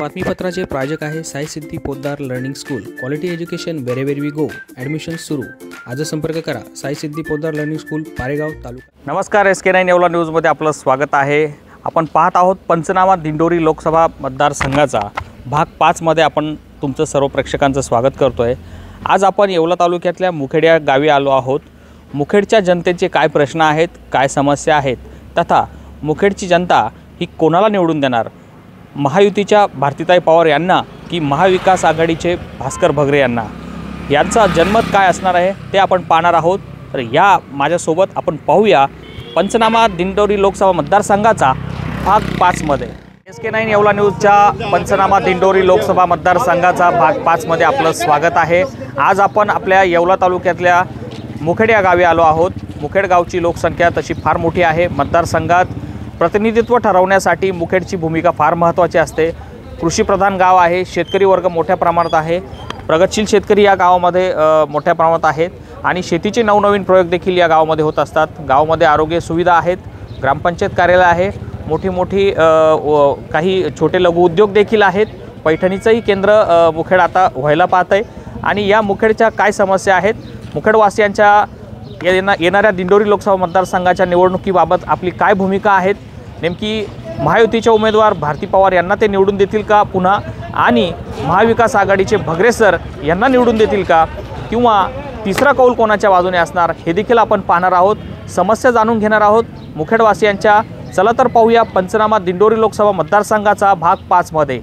बातमीपत्राचे प्रायोजक आहे Sai Siddhi Poddar learning school. Quality education wherever we go. Admission सुरू. आज संपर्क करा साई सिद्धी पोद्दार लर्निंग स्कूल, पारेगाव तालुका. नमस्कार, SK9 येवला न्यूजमध्ये आपलं स्वागत आहे. आपण पाहत आहोत पंचनामा दिंडोरी लोकसभा मतदारसंघाचा भाग 5 मध्ये आपण तुमचं सर्व प्रेक्षकांचं स्वागत करतोय. आज आपण येवला तालुक्यातल्या मुखेड या गावी आलो आहोत. मुखेडच्या जनतेचे काय प्रश्न आहेत, काय समस्या आहेत, तथा मुखेडची जनता ही कोणाला निवडून देणार, महायुतीच्या भारतीताई पवार यांना की महाविकास आघाडीचे भास्कर भगरे यांना, यांचा जनमत काय असणार आहे ते आपण पाहणार आहोत. तर या माझ्यासोबत आपण पाहूया पंचनामा दिंडोरी लोकसभा मतदारसंघाचा भाग 5 मध्ये. SK9 येवला न्यूजच्या पंचनामा दिंडोरी लोकसभा मतदारसंघाचा भाग 5 मध्ये आपलं स्वागत आहे. आज आपण आपल्या येवला तालुक्यातल्या मुखेड या गावी आलो आहोत. मुखेड गावची लोकसंख्या तशी फार मोठी आहे. मतदारसंघात प्रतिनिधित्व ठरवण्यासाठी मुखेडची भूमिका फार महत्त्वाची असते. कृषीप्रधान गाव आहे. शेतकरी वर्ग मोठ्या प्रमाणात आहे. प्रगतशील शेतकरी या गावामध्ये मोठ्या प्रमाणात आहेत आणि शेतीचे नवनवीन प्रयोग देखील या गावामध्ये होत असतात. गावामध्ये आरोग्य सुविधा आहेत, ग्रामपंचायत कार्यालय आहे, मोठी काही छोटे लघु उद्योग देखील आहेत. पैठणीचंही केंद्र मुखेड आता व्हायला पाहत आहे. आणि या मुखेडच्या काय समस्या आहेत, मुखेडवासियांच्या येणाऱ्या दिंडोरी लोकसभा मतदारसंघाच्या निवडणुकीबाबत आपली काय भूमिका आहेत, नेमकी महायुतीचे उमेदवार भारती पवार यांना ते निवडून देतील का पुन्हा, आणि महाविकास आघाडीचे भगरे सर यांना निवडून देतील का, किंवा तिसरा कौल कोणाच्या बाजूने असणार हे देखील आपण पाहणार आहोत. समस्या जाणून घेणार आहोत मुखेडवासियांच्या. चला तर पाहूया पंचनामा दिंडोरी लोकसभा मतदारसंघाचा भाग 5 मध्ये.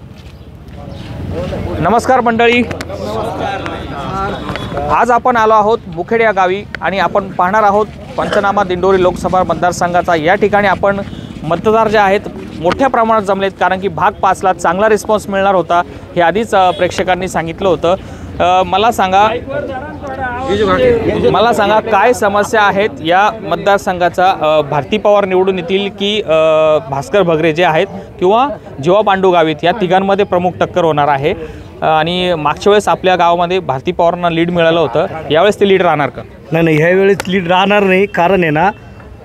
नमस्कार मंडळी, आज आपण आलो आहोत मुखेड या गावी आणि आपण पाहणार आहोत पंचनामा दिंडोरी लोकसभा मतदारसंघाचा. या ठिकाणी आपण मतदार जे आहेत मोठ्या प्रमाणात जमलेत, कारण की भाग 5ला चांगला रिस्पॉन्स मिळणार होता हे आधीच प्रेक्षकांनी सांगितलं होतं. मला सांगा काय समस्या आहेत या मतदारसंघाचा. भारती पवार निवडून येतील की भास्कर भगरे जे आहेत, किंवा जीवा पांडू गावित, या तिघांमध्ये प्रमुख टक्कर होणार आहे. आणि मागच्या वेळेस आपल्या गावामध्ये भारती पवारांना लीड मिळालं होतं, यावेळेस ते लीड राहणार का? नाही, ह्यावेळेस लीड राहणार नाही. कारण आहे ना,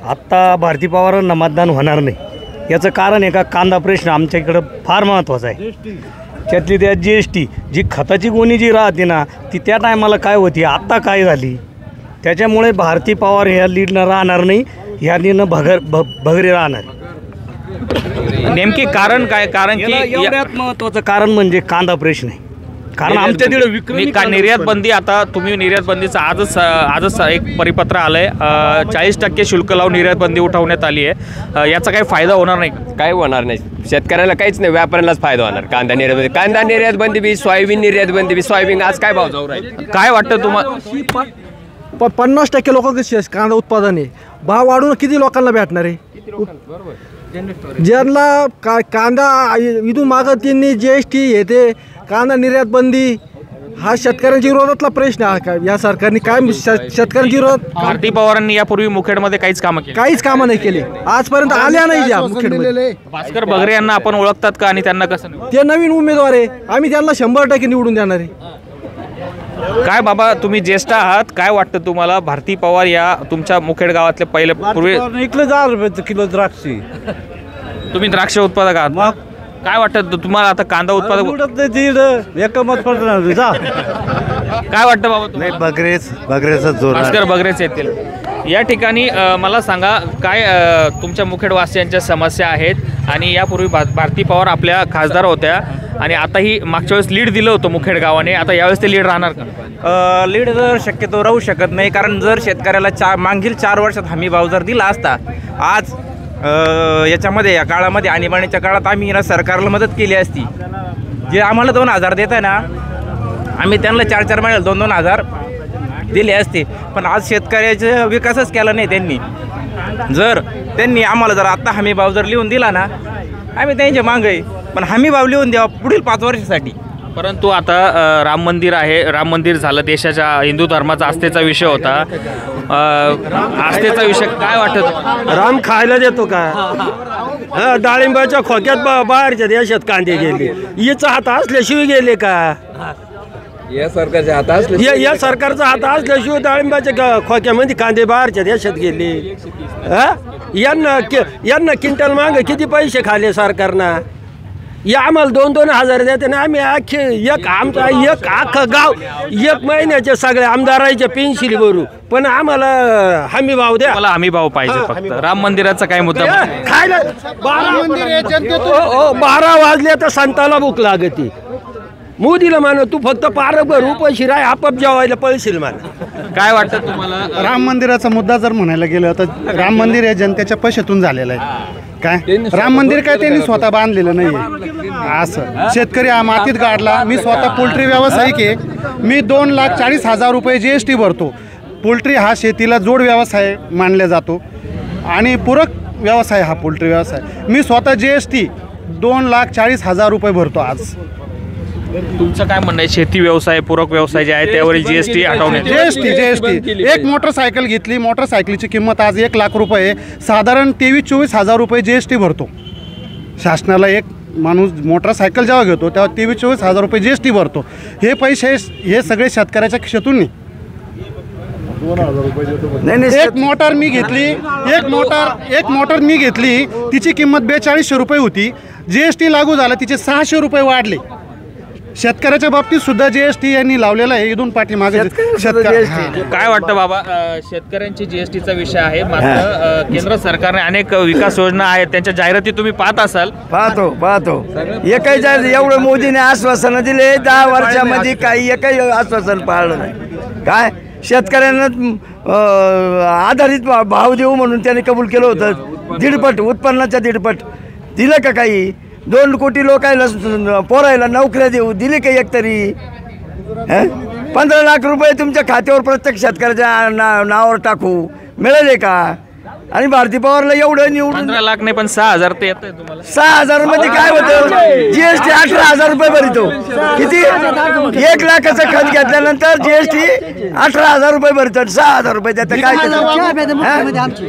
आत्ता भारती पवारांना मतदान होणार नाही. याचं कारण आहे का, कांदा प्रश्न आमच्या इकडं फार महत्त्वाचा आहे. त्यातली त्या GST जी खताची गोणी जी राहते ना, ती त्या टायमाला काय होती, आत्ता काय झाली. त्याच्यामुळे भारती पवार ह्या लीडनं राहणार नाही, ह्या लीडनं भगरे राहणार. नेमकी कारण काय? कारण की एवढ्यात महत्त्वाचं कारण म्हणजे कांदा प्रश्न आहे. कारण आमच्या तिकडे निर्यात बंदी, आता तुम्ही निर्यात बंदीचं आजच एक परिपत्र आलंय. 40% शुल्क लावून निर्यात बंदी उठवण्यात आली आहे. याचा काही फायदा होणार नाही? काही होणार नाही, शेतकऱ्याला काहीच नाही, व्यापाऱ्यालाच फायदा होणार. कांदा निर्यात बंदी बी, सोयाबीन निर्यात बंदी बी. सोयाबीन आज काय भाव जाऊ राहील, काय वाटतं तुम्हाला? 50% लोक कांदा उत्पादन आहे, भाव वाढून किती लोकांना भेटणार आहे? ज्यांना कांदा इथून मागं त्यांनी GST येते, कांदा निर्यात बंदी, हा शेतकऱ्यांच्या विरोधातला प्रश्न आहे. या सरकारने काय शेतकऱ्यांच्या विरोधात? भारती पवारांनी यापूर्वी मुखेडमध्ये काहीच कामं नाही केले, आजपर्यंत आल्या नाही. या मुखेडमध्ये भास्कर भगरे यांना आपण ओळखतात का, आणि त्यांना कसं? ते नवीन उमेदवार आहे, आम्ही त्यांना 100% निवडून देणार आहे. काय बाबा, तुम्ही ज्येष्ठ आहात, काय वाटतं तुम्हाला? भारती पवार या तुमच्या मुखेड गावातले पहिले पूर्वी 1000 रुपये किलो द्राक्ष. तुम्ही द्राक्ष उत्पादक आहात, मग काय वाटतं तुम्हाला? आता कांदा उत्पादक काय वाटतं बाबा? नाही, भगरेचा जोर, भास्कर भगरेच येतील या ठिकाणी. मला सांगा काय तुमच्या मुखेडवासियांच्या समस्या आहेत, आणि यापूर्वी भारती पवार आपल्या खासदार होत्या, आणि आताही मागच्या वेळेस लीड दिलं होतं मुखेड गावाने, आता यावेळेस ते लीड राहणार का? लीड जर शक्यतो राहू शकत नाही, कारण जर शेतकऱ्याला मागील 4 वर्षात हमी भाव जर दिला असता, आज याच्यामध्ये या काळामध्ये आणीबाणीच्या काळात आम्ही ना सरकारला मदत केली असती. जे आम्हाला 2000 देत आहे ना, आम्ही त्यांना 4 महिन्याला 2-2 हजार दिले असते. पण आज शेतकऱ्याचा विकासच केला नाही त्यांनी. जर त्यांनी आम्हाला जर आत्ता हमी भाव जर लिहून दिला ना, आम्ही त्यांच्या मागे, पण हमी भाव लिहून द्यावा पुढील 5 वर्षासाठी. परंतु आता राम मंदिर आहे, राम मंदिर झालं, देशाच्या हिंदू धर्माचा आस्थेचा विषय होता. आस्थेचा विषय काय वाटत? राम खायला देतो का? डाळिंबाच्या खोक्यात बाहेरच्या देशात कांदे गेले, याचा हात असल्याशिवाय गेले का? या सरकारच्या हात असले, या सरकारचा हात असल्याशिवाय डाळिंबाच्या खोक्यामध्ये कांदे बाहेरच्या देशात गेले. यांना क्विंटल मागे किती पैसे खाले सरकारनं? या आम्हाला 2-2 हजार देते ना आम्ही अख्खे एक आमचा एक अख्खं गाव 1 महिन्याचे सगळे आमदाराच्या पेन्शिल भरू पण आम्हाला हमी भाव द्या. मला हमी भाव पाहिजे फक्त. राम मंदिराचा काय मुद्दा? खायला 12 वाजले तर संताला भूक लागते. मोदीला मानो तू फक्त पारभर उपाशी राय आपाप जेवायला पळशील मला. काय वाटतं तुम्हाला? राम मंदिराचा मुद्दा जर म्हणायला गेलं तर राम मंदिर हे जनतेच्या पैशातून झालेलं आहे. काय राम मंदिर काय त्यांनी स्वतः बांधलेलं नाही. असं शेतकरी हा मातीत गाडला. मी स्वतः पोल्ट्री व्यावसायिक आहे. मी 2,40,000 रुपये GST भरतो. पोल्ट्री हा शेतीला जोड व्यवसाय मानला जातो आणि पूरक व्यवसाय हा पोल्ट्री व्यवसाय. मी स्वतः GST 2,40,000 रुपये भरतो आज. तुमचं काय म्हणणं आहे? शेती व्यवसाय पूरक व्यवसाय जे आहे त्यावरील GST हटवण्यात? GST एक मोटरसायकल घेतली. मोटरसायकलीची किंमत आज 1 लाख रुपये. साधारण 23-24 हजार रुपये GST भरतो. शासनाला एक माणूस मोटरसायकल जेव्हा घेतो तेव्हा 23-24 हजार रुपये GST भरतो. हे पैसे हे सगळे शेतकऱ्याच्या खिशातून नाही. एक मोटर मी घेतली. एक मोटर मी घेतली. तिची किंमत 4200 रुपये होती. GST लागू झाला तिचे 600 रुपये वाढले. शेतकऱ्याच्या बाबतीत सुद्धा GST यांनी लावलेला आहे. इथून पाठीमागे काय वाटतं बाबा? शेतकऱ्यांची GSTचा विषय आहे. मात्र केंद्र सरकारने अनेक विकास योजना आहेत त्यांच्या जाहिराती तुम्ही पाहत असाल. पाहतो एकही एवढं मोदीने आश्वासनं दिले 10 वर्षामध्ये एकही आश्वासन पाळलं नाही. काय शेतकऱ्यांना आधारित भाव देऊ म्हणून त्याने कबूल केलं होतं. 1.5 उत्पन्नाच्या 1.5 दिलं का? काही 2 कोटी लोकायला पोरायला नोकऱ्या देऊ दिली का एक तरी? 15 लाख रुपये तुमच्या खात्यावर प्रत्येक शेतकऱ्याच्या नावावर टाकू मिळाले का? आणि भारती पवारला एवढं निवडून 15 लाख नाही पण 6,000 ते येत तुम्हाला. 6,000 मध्ये काय होतं? GST 18,000 रुपये भरतो. किती? 1 लाखाचं खत घेतल्यानंतर GST 18,000 रुपये भरतात. 6,000 रुपये त्याचं काय?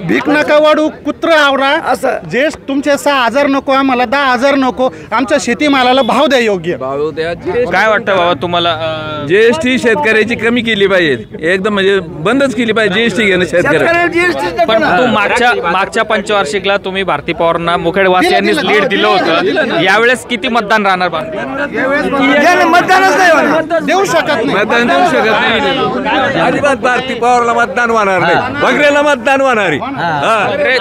भीक नका वाढू कुत्र आवरा. असं जे तुमचे 6,000 नको आम्हाला 10,000 नको. आमच्या शेतीमालाला भाव द्या योग्य. काय वाटतं बाबा तुम्हाला? GST शेतकऱ्याची कमी केली पाहिजे. एकदम म्हणजे बंदच केली पाहिजे GST घेणं शेतकऱ्याला. पण तू मागच्या पंचवार्षिकला तुम्ही भारती पवारांना मुखेडवासियांनीच लीड दिलं होतं. यावेळेस किती मतदान राहणार? मतदानच नाही देऊ शकत नाही. मतदान देऊ शकत नाही. अजिबात भारती पवारला मतदान होणार नाही. बगरेला मतदान होणार आहे.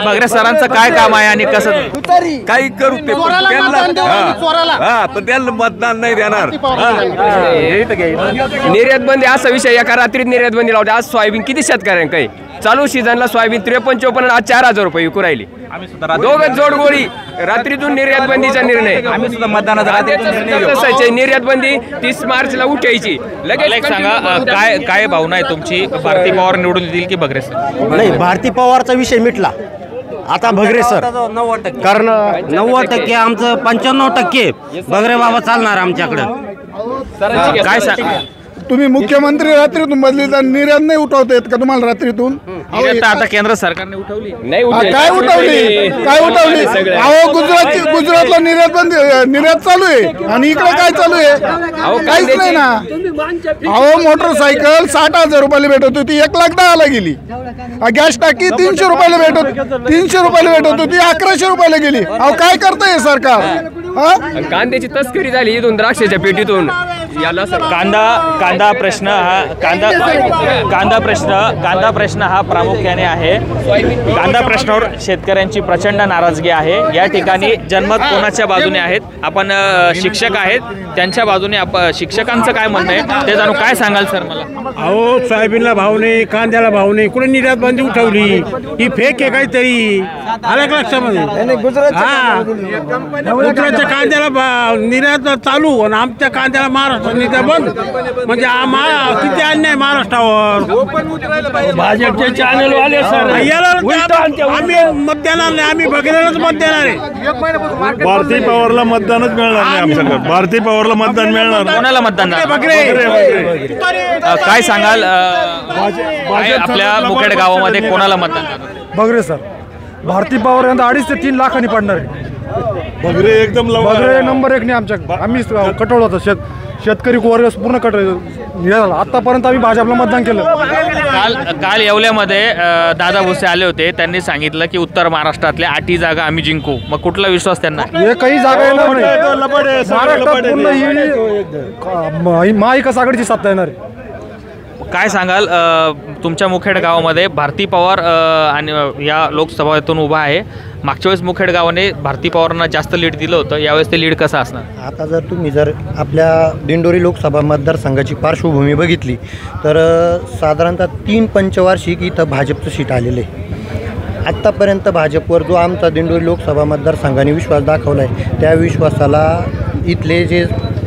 बगरे सरांचं काय काम आहे आणि कसं काही करू ते पण त्यांना मतदान नाही देणार. निर्यात बंदी असा विषय. एका रात्रीत निर्यात बंदी लावते. आज सोयाबीन किती शेतकऱ्यांना काही चालू सीझनला सोयाबीन 53-54 आज 4,000 रुपये विकू राहिली. दोघं जोडगोळी रात्रीतून निर्यात बंदीचा निर्णय. आम्ही सुद्धा मतदानाचा निर्यात बंदी 30 मार्चला उठायची. लगेच सांगा काय भावना आहे तुमची? भारती पवार निवडून येतील की बगरे सर? नाही, भारती पवारचा विषय मिटला. आता बगरे सर, कारण 90% आमचं 95% बगरे बाबा चालणार आमच्याकडं. काय सांग? तुम्ही मुख्यमंत्री रात्रीतून बदलीचा निर्यात नाही उठवता येत का तुम्हाला रात्रीतून? आता केंद्र सरकारने उठवली नाही. काय उठवली? अहो गुजरातला निर्यात चालू आहे आणि इकडे काय चालू आहे? काहीच नाही ना. अहो मोटरसायकल 60,000 रुपयाला भेटत होती 1,10,000 गेली. गॅस टाकी 300 रुपयाला भेटत होती 1100 रुपयाला गेली. अहो काय करताय सरकार? कांद्याची तस्करी झाली इथून द्राक्षाच्या पेटीतून. याला कांदा प्रश्न हा प्रामुख्याने आहे. कांदा प्रश्नावर शेतकऱ्यांची प्रचंड नाराजगी आहे. या ठिकाणी जनमत कोणाच्या बाजूने आहेत? आपण शिक्षक आहेत त्यांच्या बाजूने. शिक्षकांचं काय म्हणणं आहे ते जाणून काय सांगाल सर मला? अहो सोयाबीनला भाव नाही, कांद्याला भाव नाही. कुठे निर्यात बंदी उठवली? ही फेक आहे काहीतरी. आलं का लक्षामध्ये? गुजरातच्या कांद्याला निर्यात चालू आणि आमच्या कांद्याला महाराष्ट्र निर्यात बंद. म्हणजे किती अन्याय महाराष्ट्रावर. भाजपचे चॅनल वाले सर आम्ही मत देणार नाही. आम्ही बघणारच मत देणार आहे. भारती पवारला मतदानच मिळणार नाही आमच्याकडे. भारती पवारला मतदान मिळणार. कोणाला मतदान? काय सांगाल आपल्या मुखेड गावामध्ये कोणाला मतदान? बगरे सर. भारती पवार यांना 2.5 ते 3 लाखांनी पडणार आहे. बगरे एकदम बगरे नंबर 1 ने आमच्या. आम्ही कटोळ होतो शेतकरी वर्ग पूर्ण हे झाला. आतापर्यंत आम्ही भाजपला मतदान केलं. काल येवल्यामध्ये दादा भुसे आले होते. त्यांनी सांगितलं की उत्तर महाराष्ट्रातल्या 8 जागा आम्ही जिंकू. मग कुठला विश्वास त्यांना? हे काही जागा येणार नाही. महाराष्ट्रात पूर्ण ही महाविकास आघाडीची सत्ता येणार आहे. काय सांगाल, तुमच्या मुखेड गावामध्ये भारती पवार आणि या लोकसभेतून उभा आहे. मागच्या वेळेस मुखेड गावाने भारती पवारांना जास्त लीड दिलं होतं. यावेळेस ते लीड कसं असणार? आता जर तुम्ही आपल्या दिंडोरी लोकसभा मतदारसंघाची पार्श्वभूमी बघितली तर साधारणतः 3 पंचवार्षिक इथं भाजपचं सीट आलेलं आहे. आत्तापर्यंत भाजपवर जो आमचा दिंडोरी लोकसभा मतदारसंघाने विश्वास दाखवला आहे त्या विश्वासाला इथले जे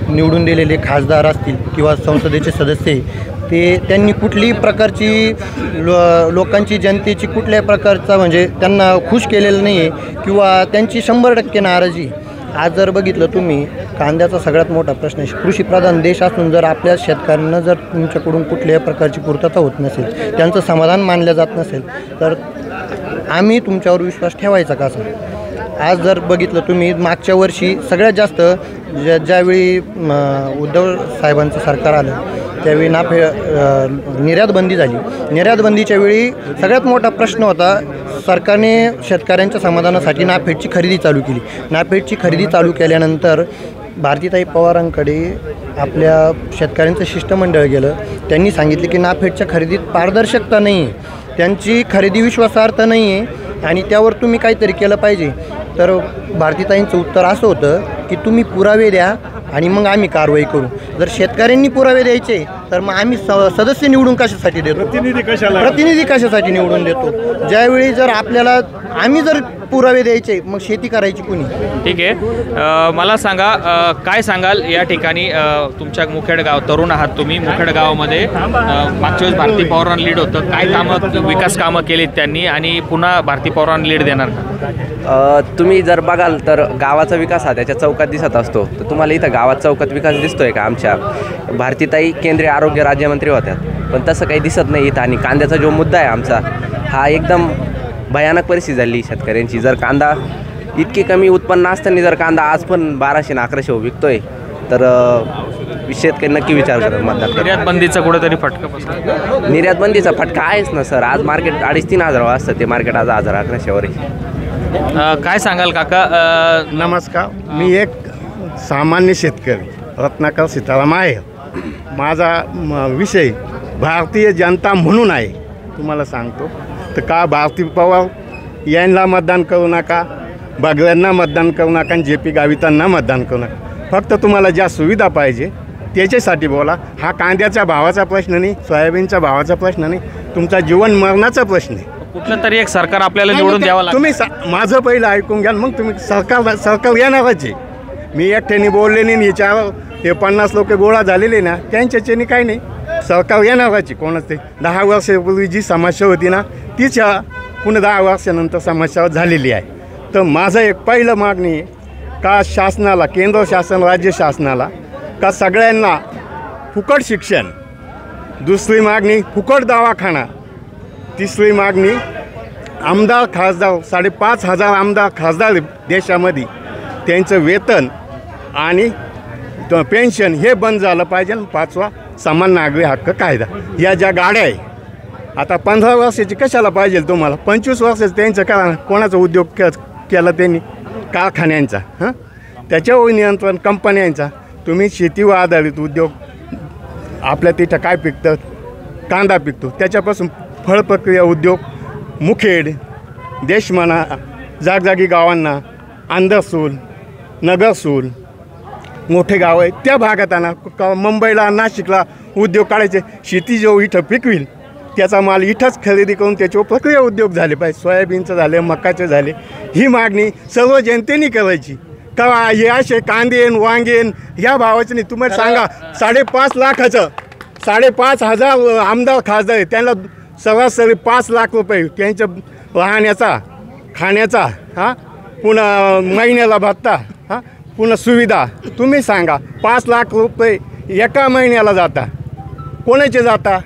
निवडून दिलेले खासदार असतील किंवा संसदेचे सदस्य त्यांनी कुठलीही प्रकारची लोकांची जनतेची कुठल्याही प्रकारचा म्हणजे त्यांना खुश केलेलं नाही आहे किंवा त्यांची 100% नाराजी. आज जर बघितलं तुम्ही कांद्याचा सगळ्यात मोठा प्रश्न आहे. कृषीप्रधान देश असून जर आपल्या शेतकऱ्यांना जर तुमच्याकडून कुठल्याही प्रकारची पूर्तता होत नसेल, त्यांचं समाधान मानलं जात नसेल तर आम्ही तुमच्यावर विश्वास ठेवायचा कसा? आज जर बघितलं तुम्ही मागच्या वर्षी सगळ्यात जास्त ज्यावेळी उद्धव साहेबांचं सरकार आलं त्यावेळी निर्यात बंदी झाली. निर्यात बंदीच्या वेळी सगळ्यात मोठा प्रश्न होता, सरकारने शेतकऱ्यांच्या समाधानासाठी नाफेडची खरेदी चालू केली. नाफेडची खरेदी चालू केल्यानंतर भारतीताई पवारांकडे आपल्या शेतकऱ्यांचं शिष्टमंडळ गेलं. त्यांनी सांगितले की नाफेडच्या खरेदीत पारदर्शकता नाही आहे, त्यांची खरेदी विश्वासार्थ नाही आहे आणि त्यावर तुम्ही काहीतरी केलं पाहिजे. तर भारतीताईंचं उत्तर असं होतं की तुम्ही पुरावे द्या आणि मग आम्ही कारवाई करू. जर शेतकऱ्यांनी पुरावे द्यायचे तर मग आम्ही सदस्य निवडून कशासाठी देतो? प्रतिनिधी कशासाठी निवडून देतो? ज्यावेळी जर आपल्याला आम्ही जर पुरावे द्यायचे मग शेती करायची कुणी? ठीक आहे, मला सांगा काय सांगाल या ठिकाणी तुमच्या मुखेड गाव, तरुण आहात तुम्ही, मुखेड गावामध्ये मागच्या वेळेस भारती पवारांना लीड होतं. काय कामं, विकास कामं केलीत त्यांनी आणि पुन्हा भारती पवारांना लीड देणार का? तुम्ही जर बघाल तर गावाचा विकास हा त्याच्या चौकात दिसत असतो. तर तुम्हाला इथं गावात चौकात विकास दिसतोय का? आमच्या भारतीताई केंद्रीय आरोग्य राज्यमंत्री होत्या पण तसं काही दिसत नाही इथं. आणि कांद्याचा जो मुद्दा आहे आमचा हा एकदम भयानक परिस्थिती झाली शेतकऱ्यांची. जर कांदा इतकी कमी उत्पन्न असताना जर कांदा आज पण 1200 आणि 1100 विकतोय तर शेतकरी नक्की विचार करत मतदार. निर्यात बंदीचा कुठेतरी फटका बसला. निर्यात बंदीचा फटका आहेच ना सर. आज मार्केट 2500-3000 असतं, ते मार्केट आज 1000-1100वर आहे. काय सांगाल काका? नमस्कार, मी एक सामान्य शेतकरी रत्नाकर सीताराम आहे. माझा विषय भारतीय जनता म्हणून आहे. तुम्हाला सांगतो तर का भारती पवार यांना मतदान करू नका, बगल्यांना मतदान करू नका आणि JP गावितांना मतदान करू नका. फक्त तुम्हाला ज्या सुविधा पाहिजे त्याच्यासाठी बोला. हा कांद्याच्या भावाचा प्रश्न नाही, सोयाबीनच्या भावाचा प्रश्न नाही, तुमचा जीवन मरणाचा प्रश्न आहे. कुठलं तरी एक सरकार आपल्याला निवडून द्यावं लागतं. तुम्ही माझं पहिलं ऐकून घ्या, मग तुम्ही सरकार येणारच आहे. मी एकट्याने बोलले नाही, याच्यावर हे 50 लोक गोळा झालेले ना त्यांच्याच्याने काही नाही. सरकार येणारच आहे. कोणाच ते 10 वर्षापूर्वी जी समस्या होती ना तीच पुन्हा 10 वर्षानंतर समस्या झालेली आहे. तर माझं एक पहिलं मागणी आहे का शासनाला, केंद्र शासन राज्य शासनाला का सगळ्यांना फुकट शिक्षण, दुसरी मागणी फुकट दवाखाना, तिसरी मागणी आमदार खासदार 5,500 आमदार खासदार देशामध्ये त्यांचं वेतन आणि पेन्शन हे बंद झालं पाहिजे. 5वा समान नागरी हक्क कायदा. या ज्या गाड्या आहे आता 15 वर्षाची कशाला पाहिजे तुम्हाला? 25 वर्षाचं त्यांचं करा. कोणाचा उद्योग केला त्यांनी? कारखान्यांचा, त्याच्यावर नियंत्रण कंपन्यांचा. तुम्ही शेतीवर आधारित उद्योग, आपल्या तिथं काय पिकतं? कांदा पिकतो, त्याच्यापासून फळप्रक्रिया उद्योग, मुखेड, देशमाना, जागजागी गावांना, आंधरसूल, नगरसूल मोठे गाव आहे त्या भागात आणा. मुंबईला, नाशिकला उद्योग काढायचे. शेती जो इथं पिकविल त्याचा माल इथंच खरेदी करून त्याच्यावर प्रक्रिया उद्योग झाले पाहिजे. सोयाबीनचं झाले, मकाचे झाले. ही मागणी सर्व जनतेने करायची. का हे असे कांदेन वांगेन ह्या भावाचं नाही. तुम्हाला सांगा 5.5 लाखाचं 5,500 आमदार खासदार आहे, त्यांना सरासरी 5 लाख रुपये त्यांच्या राहण्याचा, खाण्याचा, पुन्हा महिन्याला भत्ता, पुन्हा सुविधा. तुम्ही सांगा 5 लाख रुपये एका महिन्याला जाता, कोणाचे जाता?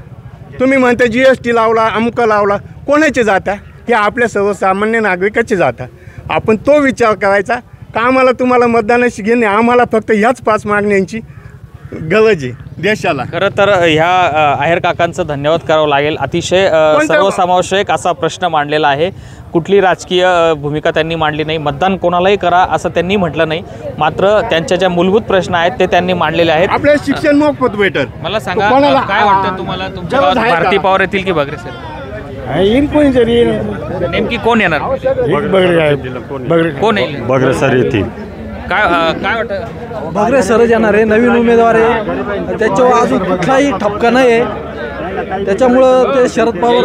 तुम्ही म्हणता GST लावला, अमुक लावला, कोणाचे जाता? हे आपल्या सर्वसामान्य नागरिकाचे जाता. आपण तो विचार करायचा का आम्हाला तुम्हाला मतदानाशी घेणे, आम्हाला फक्त ह्याच 5 मागण्यांची गरज आहे देशाला. खरं तर ह्या आहेर काकांचं धन्यवाद करावं लागेल. अतिशय सर्वसमावेशक असा प्रश्न मांडलेला आहे. कुठली राजकीय भूमिका त्यांनी मांडली नाही. मतदान कोणालाही करा असं त्यांनी म्हटलं नाही. मात्र त्यांच्या ज्या मूलभूत प्रश्न आहेत ते त्यांनी मांडलेले आहेत. आपल्या शिक्षण मोफत भेटल. मला सांगा काय वाटतं तुम्हाला, तुमच्या गावात भारती पवार येतील की बगरे सर? नेमकी कोण येणार? कोण येईल? बगरे सर येतील. काय वाटतं? बगरे सरच येणार आहे. नवीन उमेदवार आहे, त्याच्यावर अजून कुठलाही ठपका नाही आहे. त्याच्यामुळं ते शरद पवार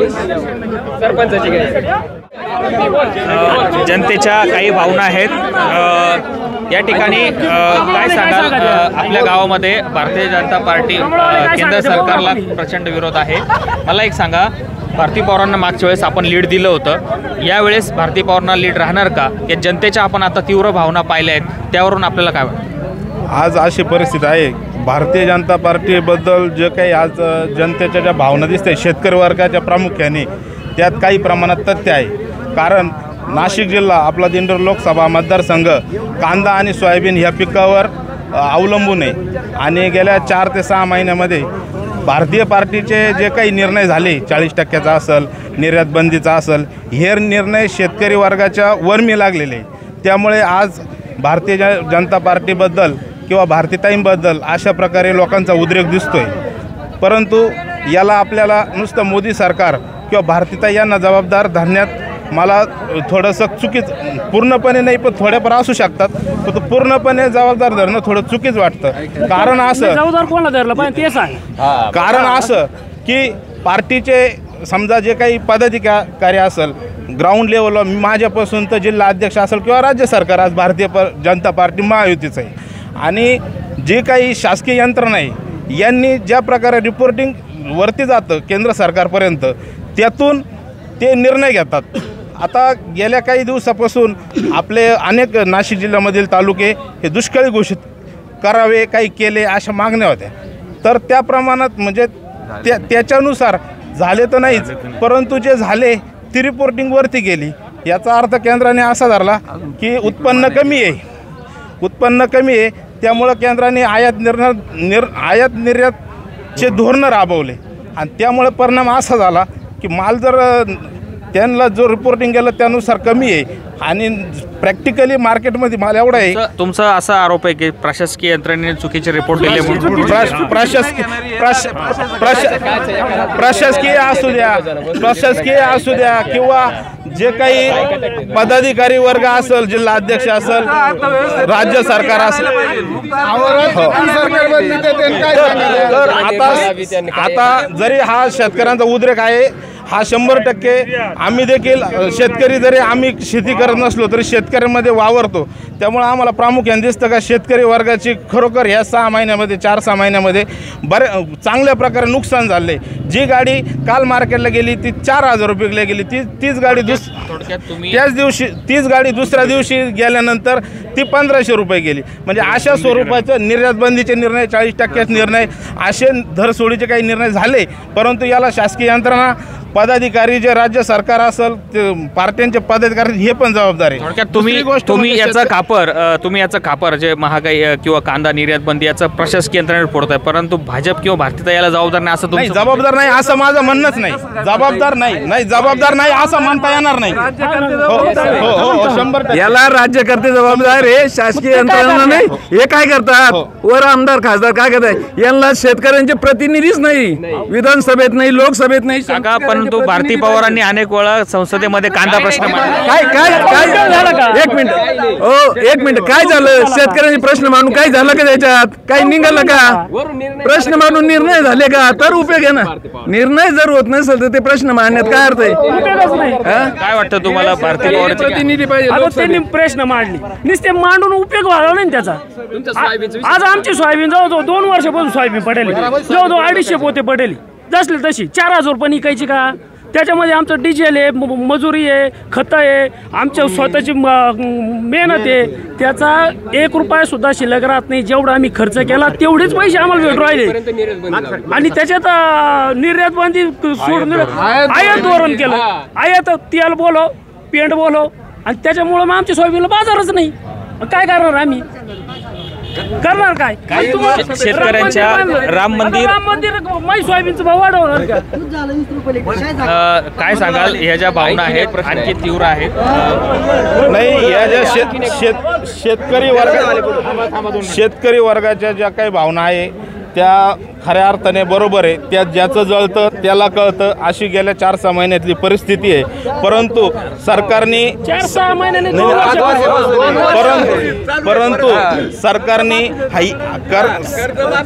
जनतेच्या काही भावना आहेत. या ठिकाणी काय सांगाल? आपल्या गावामध्ये भारतीय जनता पार्टी केंद्र सरकारला प्रचंड विरोध आहे. मला एक सांगा, भारती पवारांना मागच्या वेळेस आपण लीड दिलं होतं, यावेळेस भारती पवारांना लीड राहणार का? या जनतेच्या आपण आता तीव्र भावना पाहिल्या आहेत, त्यावरून आपल्याला काय वाटतं? आज अशी परिस्थिती आहे, भारतीय जनता पार्टीबद्दल जे काही आज जनतेच्या ज्या भावना दिसते शेतकरी वर्गाच्या प्रामुख्याने, त्यात काही प्रमाणात तथ्य आहे. कारण नाशिक जिल्हा आपला दिंडोरी लोकसभा मतदारसंघ कांदा आणि सोयाबीन ह्या पिकावर अवलंबून आहे. आणि गेल्या 4 ते 6 महिन्यामध्ये भारतीय पार्टीचे जे काही निर्णय झाले, 40% असेल, निर्यात बंदीचा असेल, हे निर्णय शेतकरी वर्गाच्या वर्मी लागलेले. त्यामुळे आज भारतीय जनता पार्टीबद्दल किंवा भारतीताईंबद्दल अशा प्रकारे लोकांचा उद्रेक दिसतोय. परंतु याला आपल्याला नुसतं मोदी सरकार किंवा भारतीताई यांना जबाबदार धरण्यात मला थोडंसं पूर्णपणे नाही पण थोड्याफार असू शकतात, पण पूर्णपणे जबाबदार धरणं थोडं चुकीच वाटतं. कारण असं जबाबदार कोणाला धरलं पाहिजे ते सांग. कारण असं की पार्टीचे समजा जे काही पदाधिकारी असेल ग्राउंड लेवलला, माझ्यापासून तर जिल्हा अध्यक्ष असेल किंवा राज्य सरकार, आज भारतीय जनता पार्टी महायुतीचं आहे. आणि जे काही शासकीय यंत्रणा आहे यांनी ज्या प्रकारे रिपोर्टिंग वरती जातं केंद्र सरकारपर्यंत, त्यातून ते निर्णय घेतात. आता गेल्या काही दिवसापासून आपले अनेक नाशिक जिल्ह्यामधील तालुके हे दुष्काळी घोषित करावे, काही केले अशा मागण्या होत्या. तर त्या प्रमाणात म्हणजे त्याच्यानुसार झाले तर नाहीच, परंतु जे झाले ती रिपोर्टिंगवरती गेली. याचा अर्थ केंद्राने असा धरला की उत्पन्न कमी आहे, त्यामुळं केंद्राने आयात निर्यातचे धोरणं राबवले. आणि त्यामुळे परिणाम असा झाला की माल जर त्यांना जो रिपोर्टिंग केलं त्यानुसार कमी आहे आणि प्रॅक्टिकली मार्केटमध्ये माल एवढा आहे. तुमचा असा आरोप आहे की प्रशासकीय यंत्रणेने चुकीचे रिपोर्ट दिले म्हणून? प्रशासकीय असू द्या किंवा जे काही पदाधिकारी वर्ग असेल, जिल्हा अध्यक्ष असेल, राज्य सरकार असेल, तर आता जरी हा शेतकऱ्यांचा उद्रेक आहे, हा 100% आम्ही देखील शेतकरी, जरी आम्ही शेती करत नसलो तरी शेतकऱ्यांमध्ये वावरतो. त्यामुळे आम्हाला प्रामुख्याने दिसतं का शेतकरी वर्गाची खरोखर ह्या 4-6 महिन्यामध्ये चांगल्या प्रकारे नुकसान झाले. जी गाडी काल मार्केटला गेली ती 4,000 रुपये गेली, तीच गाडी तीच गाडी दुसऱ्या दिवशी गेल्यानंतर ती 1,500 रुपये गेली. म्हणजे अशा स्वरूपाचं निर्यात बंदीचे निर्णय, 40% निर्णय, असे धरसोडीचे काही निर्णय झाले. परंतु याला शासकीय यंत्रणा, पदाधिकारी, जे राज्य सरकार असेल, पार्ट्यांचे पदाधिकारी हे पण जबाबदार आहे. तुम्ही याचं खापर जे महागाई किंवा कांदा निर्यात बंदी याचं प्रशासकीय यंत्रणेवर फोडत आहे, परंतु भाजप किंवा भारतीय याला जबाबदार नाही असं नाही. जबाबदार नाही असं माझं म्हणणंच नाही. जबाबदार नाही असं म्हणता येणार नाही. 100% याला राज्यकर्ते जबाबदार आहे, शासकीय यंत्रणा नाही. हे काय करतात, वर आमदार खासदार काय करतात, यांना शेतकऱ्यांचे प्रतिनिधीच नाही, विधानसभेत नाही, लोकसभेत नाही. परंतु भारती पवारांनी अनेक वेळा संसदेमध्ये कांदा प्रश्न मांडला. एक मिनिट काय झालं? शेतकऱ्यांचे प्रश्न मांडून काय झालं का? त्याच्यात काही निघालं का? प्रश्न मांडून निर्णय झाले का? तर उपयोग आहे ना. निर्णय जर होत नसेल तर ते प्रश्न मांडण्यात काय अर्थ आहे? काय वाटतं तुम्हाला? भारती पवार प्रतिनिधी पाहिजे. त्यांनी प्रश्न मांडली, नुसते मांडून उपयोग व्हायला नाही त्याचा. आज आमची सोयाबीन जवळजवळ 2 वर्षापासून सोयाबीन पडेल, जवळजवळ 250 पोते पडेल. जसली तशी 4,000 रुपये इकायची का? त्याच्यामध्ये आमचं डिझेल आहे, मजुरी आहे, खतं आहे, आमच्या स्वतःची मेहनत आहे. त्याचा 1 रुपया सुद्धा शिल्लक राहत नाही. जेवढा आम्ही खर्च केला तेवढेच पैसे आम्हाला भेटू राहिले. आणि त्याच्यात निर्यात बंदी सोडून आयात धोरण केलं. आयात तेल बोलो, पेंट बोलो, आणि त्याच्यामुळं मग आमच्या सोयाबीनला बाजारच नाही. काय करणार आम्ही? करणार काय? शेतकऱ्यांच्या राम मंदिर माई सोयाबीनचा भाव वाढवणार का? काय सांगाल, ह्या ज्या भावना आहेत आणखी तीव्र आहेत? नाही, या ज्या शेतकरी वर्गाच्या ज्या काही भावना आहे त्या खऱ्या अर्थाने बरोबर आहे. त्यात ज्याचं जळतं त्याला कळतं, अशी गेल्या 4-6 महिन्यातली परिस्थिती आहे. परंतु सरकारने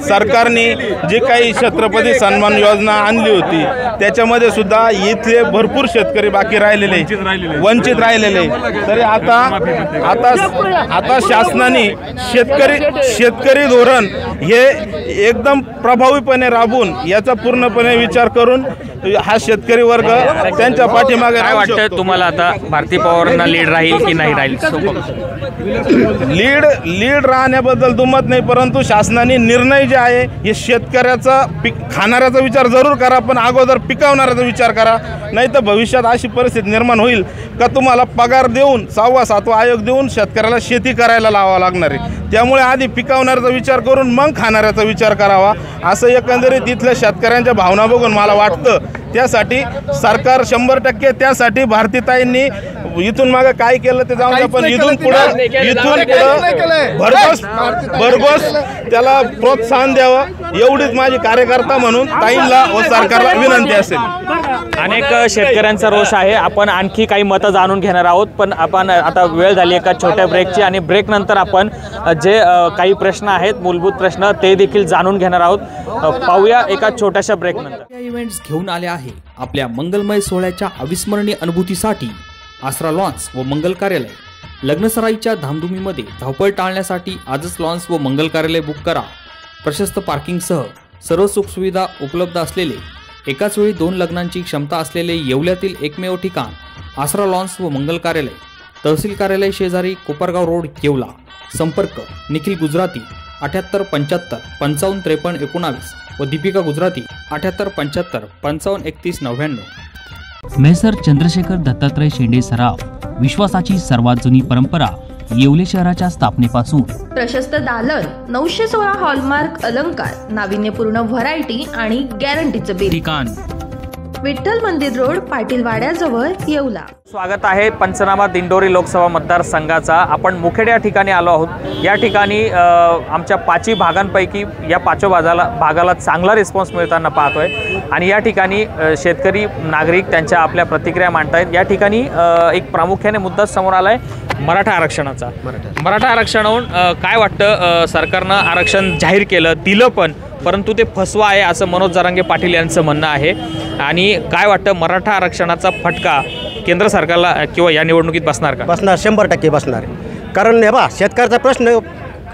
सरकारने जी काही छत्रपती सन्मान योजना आणली होती त्याच्यामध्ये सुद्धा इथले भरपूर शेतकरी बाकी राहिलेले, वंचित राहिलेले. तरी आता शासनाने शेतकरी धोरण हे एकदम प्रभावीपणे राबवून याचा पूर्णपणे विचार करून हा शेतकरी वर्ग त्यांच्या पाठीमागे. काय वाटतं तुम्हाला, आता भारती पवारांना लीड राहील की नाही राहील? लीड राहण्याबद्दल दुमत नाही, परंतु शासनाने निर्णय जे आहे हे शेतकऱ्याचा खाणाऱ्याचा विचार जरूर करा, पण अगोदर पिकवणाऱ्याचा विचार करा. नाही तर भविष्यात अशी परिस्थिती निर्माण होईल का तुम्हाला पगार देऊन 6वा 7वा आयोग देऊन शेतकऱ्याला शेती करायला लावावं लागणार आहे. त्यामुळे आधी पिकवणाऱ्याचा विचार करून मग खाणाऱ्याचा विचार करावा, असं एकंदरीत इथल्या शेतकऱ्यांच्या भावना बघून मला वाटतं. त्यासाठी सरकार 100% त्यासाठी भारतीताईंनी इथून मागे काय केलं ते जाऊन द्या, पण इथून पुढं भरघोस त्याला प्रोत्साहन द्यावं एवढीच माझी कार्यकर्ता म्हणून ताईंना व सरकारला विनंती असेल. अनेक शेतकऱ्यांचा रोष आहे. आपण आणखी काही मतं जाणून घेणार आहोत, पण आपण आता वेळ झाली एका छोट्या ब्रेकची, आणि ब्रेक नंतर आपण जे काही प्रश्न आहेत, मूलभूत प्रश्न, ते देखील जाणून घेणार आहोत. पाहूया एका छोट्याशा ब्रेक नंतर. इव्हेंट्स घेऊन आले आहे आपल्या मंगलमय सोहळ्याच्या अविस्मरणीय अनुभूतीसाठी आसरा लॉन्स व मंगल कार्यालय. लग्नसराईच्या धामधुमीमध्ये धावपळ टाळण्यासाठी आजच लॉन्स व मंगल कार्यालय बुक करा. प्रशस्त पार्किंगसह सर्व सुखसुविधा उपलब्ध असलेले, एकाच वेळी 2 लग्नांची क्षमता असलेले येवल्यातील एकमेव ठिकाण आसरा लॉन्स व मंगल कार्यालय. तहसील कार्यालय शेजारी कोपरगाव रोड, येवला. संपर्क निखिल गुजराती 78 75 55 53 19 व दीपिका गुजराती 78 75 55 31 99. मेसर चंद्रशेखर दत्तात्रय शेंडे सराफ, विश्वासाची सर्वात जुनी परंपरा. येवले शहराच्या स्थापनेपासून प्रशस्त दालन, 916 हॉलमार्क अलंकार, नाविन्यपूर्ण व्हरायटी आणि गॅरंटीचं बिल. ठिकाण विठ्ठल मंदिर रोड, पाटील वाड्याजवळ, येवला. स्वागत आहे पंचनामा दिंडोरी लोकसभा मतदारसंघाचा. आपण मुखेड या ठिकाणी आलो आहोत. या ठिकाणी आमच्या 5 भागांपैकी या 5 भागाला चांगला रिस्पॉन्स मिळताना पाहतोय, आणि या ठिकाणी शेतकरी नागरिक त्यांच्या आपल्या प्रतिक्रिया मांडतायत. या ठिकाणी एक प्रामुख्याने मुद्दा समोर आलाय मराठा आरक्षणाचा. मराठा आरक्षणाहून काय वाटतं? सरकारनं आरक्षण जाहीर केलं, दिलं पण, परंतु ते फसवा आहे असं मनोज जरांगे पाटील यांचं म्हणणं आहे. आणि काय वाटतं, मराठा आरक्षणाचा फटका केंद्र सरकारला किंवा या निवडणुकीत बसणार का? बसणार, 100% बसणार. कारण हे बा, शेतकऱ्याचा प्रश्न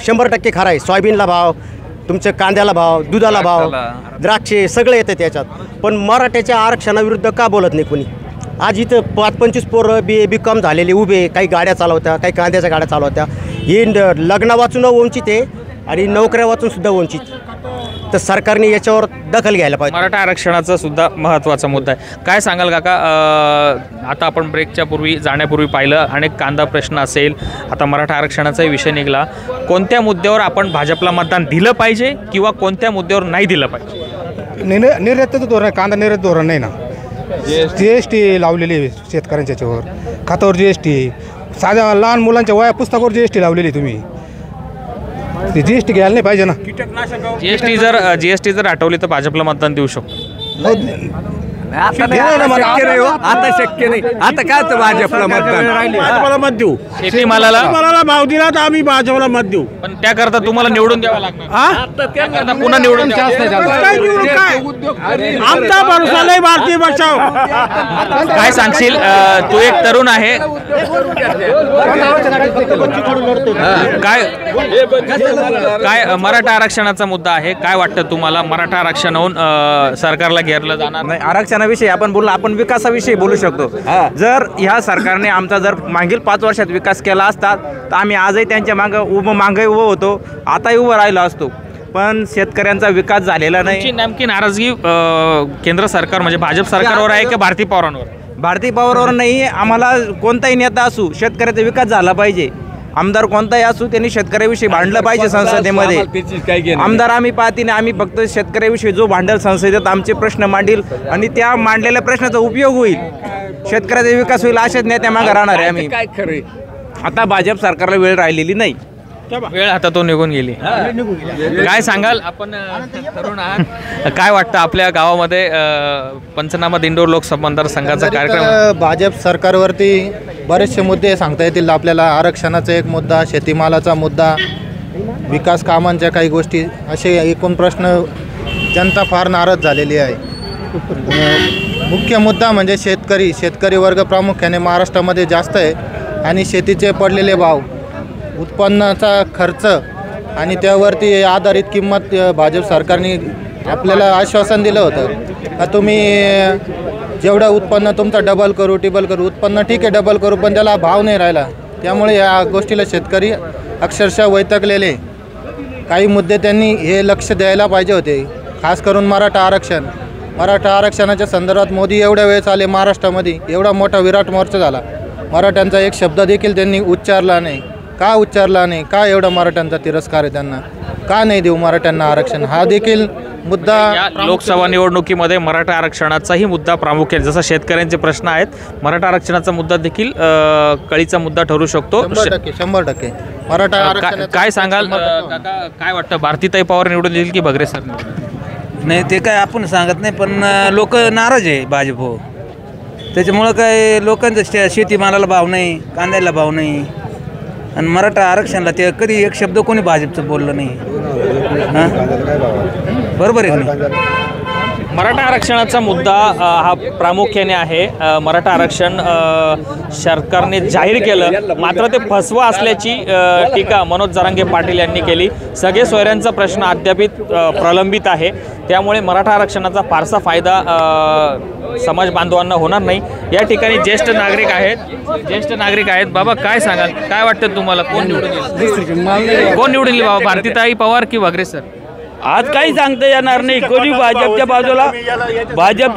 100% खरा आहे. सोयाबीनला भाव, तुमच्या कांद्याला भाव, दुधाला भाव, द्राक्षे सगळे येते त्याच्यात. पण मराठ्याच्या आरक्षणाविरुद्ध का बोलत नाही कोणी? आज इथं 25 पोरं BCom झालेले उभे, काही गाड्या चालवत्या, काही कांद्याच्या गाड्या चालवत्या. हे लग्न वाचून वंचित आहे आणि नोकऱ्या वाचून सुद्धा वंचित. तर सरकारने याच्यावर दखल घ्यायला पाहिजे. मराठा आरक्षणाचा सुद्धा महत्त्वाचा मुद्दा आहे. काय सांगाल काका? आता आपण ब्रेकच्या पूर्वी जाण्यापूर्वी पाहिलं, अनेक कांदा प्रश्न असेल, आता मराठा आरक्षणाचाही विषय निघाला. कोणत्या मुद्द्यावर आपण भाजपला मतदान दिलं पाहिजे किंवा कोणत्या मुद्द्यावर नाही दिलं पाहिजे? निर्यातीचं धोरण, कांदा निर्यात धोरण नाही ना. GST लावलेली आहे शेतकऱ्यांच्या याच्यावर, खात्यावर GST, साध्या लहान मुलांच्या वया पुस्तकावर GST लावलेली तुम्ही. GST घ्यायला नाही पाहिजे ना. GST जर हटवली तर भाजपला मतदान देऊ शकतो. आता शक्य नाही. आता काय भाजपला मतदान, भाजपला मत देऊ. शेतीमालाला भाव दिला तर आम्ही भाजपला मत देऊ. पण त्याकरता तुम्हाला निवडून द्यावं लागणार. पुन्हा निवडून आमचा भरोसा नाही. भारतीय बचाव. काय सांगशील? तू एक तरुण आहे, काय मराठा आरक्षणाचा मुद्दा आहे, काय वाटतं तुम्हाला? मराठा आरक्षण होऊन सरकारला घेरलं जाणार नाही? आरक्षणाविषयी आपण बोललो, आपण विकासाविषयी बोलू शकतो. जर ह्या सरकारने आमचा जर मागील 5 वर्षात विकास केला असता तर आम्ही आजही त्यांच्या मागे उभं होतो, आताही उभं राहिलो असतो. पण शेतकऱ्यांचा विकास झालेला नाही. नेमकी नाराजगी केंद्र सरकार म्हणजे भाजप सरकारवर आहे का भारती पवारांवर? भारती पवारांवर नाही. आम्हाला कोणताही नेता असू, शेतकऱ्याचा विकास झाला पाहिजे. आमदार कोणताही असू त्यांनी शेतकऱ्याविषयी भांडलं पाहिजे संसदेमध्ये. आमदार आम्ही पाहते नाही, आम्ही फक्त शेतकऱ्याविषयी जो भांडेल संसदेत आमचे प्रश्न मांडील आणि त्या मांडलेल्या प्रश्नाचा उपयोग होईल, शेतकऱ्याचा विकास होईल, अशाच नेत्या मागे राहणार आहे आम्ही. काय खरं आता भाजप सरकारला वेळ राहिलेली नाही, वेळ हातातून निघून गेली. काय सांगाल आपण तरुण आहात, काय वाटतं आपल्या गावामध्ये पंचनामा दिंडोर लोकसभा मतदारसंघाचा कार्यक्रम? भाजप सरकारवरती बरेचसे मुद्दे सांगता येतील आपल्याला. आरक्षणाचा एक मुद्दा, शेतीमालाचा मुद्दा, विकास कामांच्या काही गोष्टी, असे एकूण प्रश्न जनता फार नाराज झालेली आहे. मुख्य मुद्दा म्हणजे शेतकरी वर्ग प्रामुख्याने महाराष्ट्रामध्ये जास्त आहे आणि शेतीचे पडलेले भाव, उत्पन्नाचा खर्च आणि त्यावरती आधारित किंमत भाजप सरकारने आपल्याला आश्वासन दिलं होतं का तुम्ही जेवढं उत्पन्न तुमचं डबल करू टिबल करू. उत्पन्न ठीक आहे डबल करू, पण त्याला भाव नाही राहिला. त्यामुळे या गोष्टीला शेतकरी अक्षरशः वैतागलेले. काही मुद्दे त्यांनी हे लक्ष द्यायला पाहिजे होते, खास करून मराठा आरक्षणाच्या संदर्भात मोदी एवढ्या वेळेस आले महाराष्ट्रामध्ये, एवढा मोठा विराट मोर्चा झाला, मराठ्यांचा एक शब्द देखील त्यांनी उच्चारला नाही. का उच्चारला नाही? का एवढा मराठ्यांचा तिरस्कार आहे त्यांना? का नाही देऊ मराठ्यांना आरक्षण? हा देखील मुद्दा या लोकसभा निवडणुकीमध्ये मराठा आरक्षणाचाही मुद्दा प्रामुख्याने, जसा शेतकऱ्यांचे प्रश्न आहेत, मराठा आरक्षणाचा मुद्दा देखील कळीचा मुद्दा ठरू शकतो. 100% मराठा. काय सांगाल काका, काय वाटतं भारतीताई पवार निवडून येईल की भगरे सर? नाही ते काय आपण सांगत नाही, पण लोक नाराज आहे भाजप हो. त्याच्यामुळं काय लोकांचं शेतीमालाला भाव नाही, कांद्याला भाव नाही आणि मराठा आरक्षणाला ते कधी एक शब्द कोणी भाजपचं बोललं नाही. बरोबर आहे का? मराठा आरक्षणाचा मुद्दा हा प्रामुख्याने आहे. मराठा आरक्षण सरकारने जाहीर केलं, मात्र ते फसवा असल्याची टीका मनोज जरांगे पाटील यांनी केली. सगळे सोयऱ्यांचा प्रश्न अद्यापित प्रलंबित आहे, त्यामुळे मराठा आरक्षणाचा फारसा फायदा समाज बांधवांना होणार नाही. या ठिकाणी ज्येष्ठ नागरिक आहेत. बाबा काय सांगाल, काय वाटतं तुम्हाला, कोण निवडून येईल? कोण निवडून येईल बाबा, भारतीताई पवार की भगरे सर? आज काही सांगता येणार नाही. कोणी भाजपच्या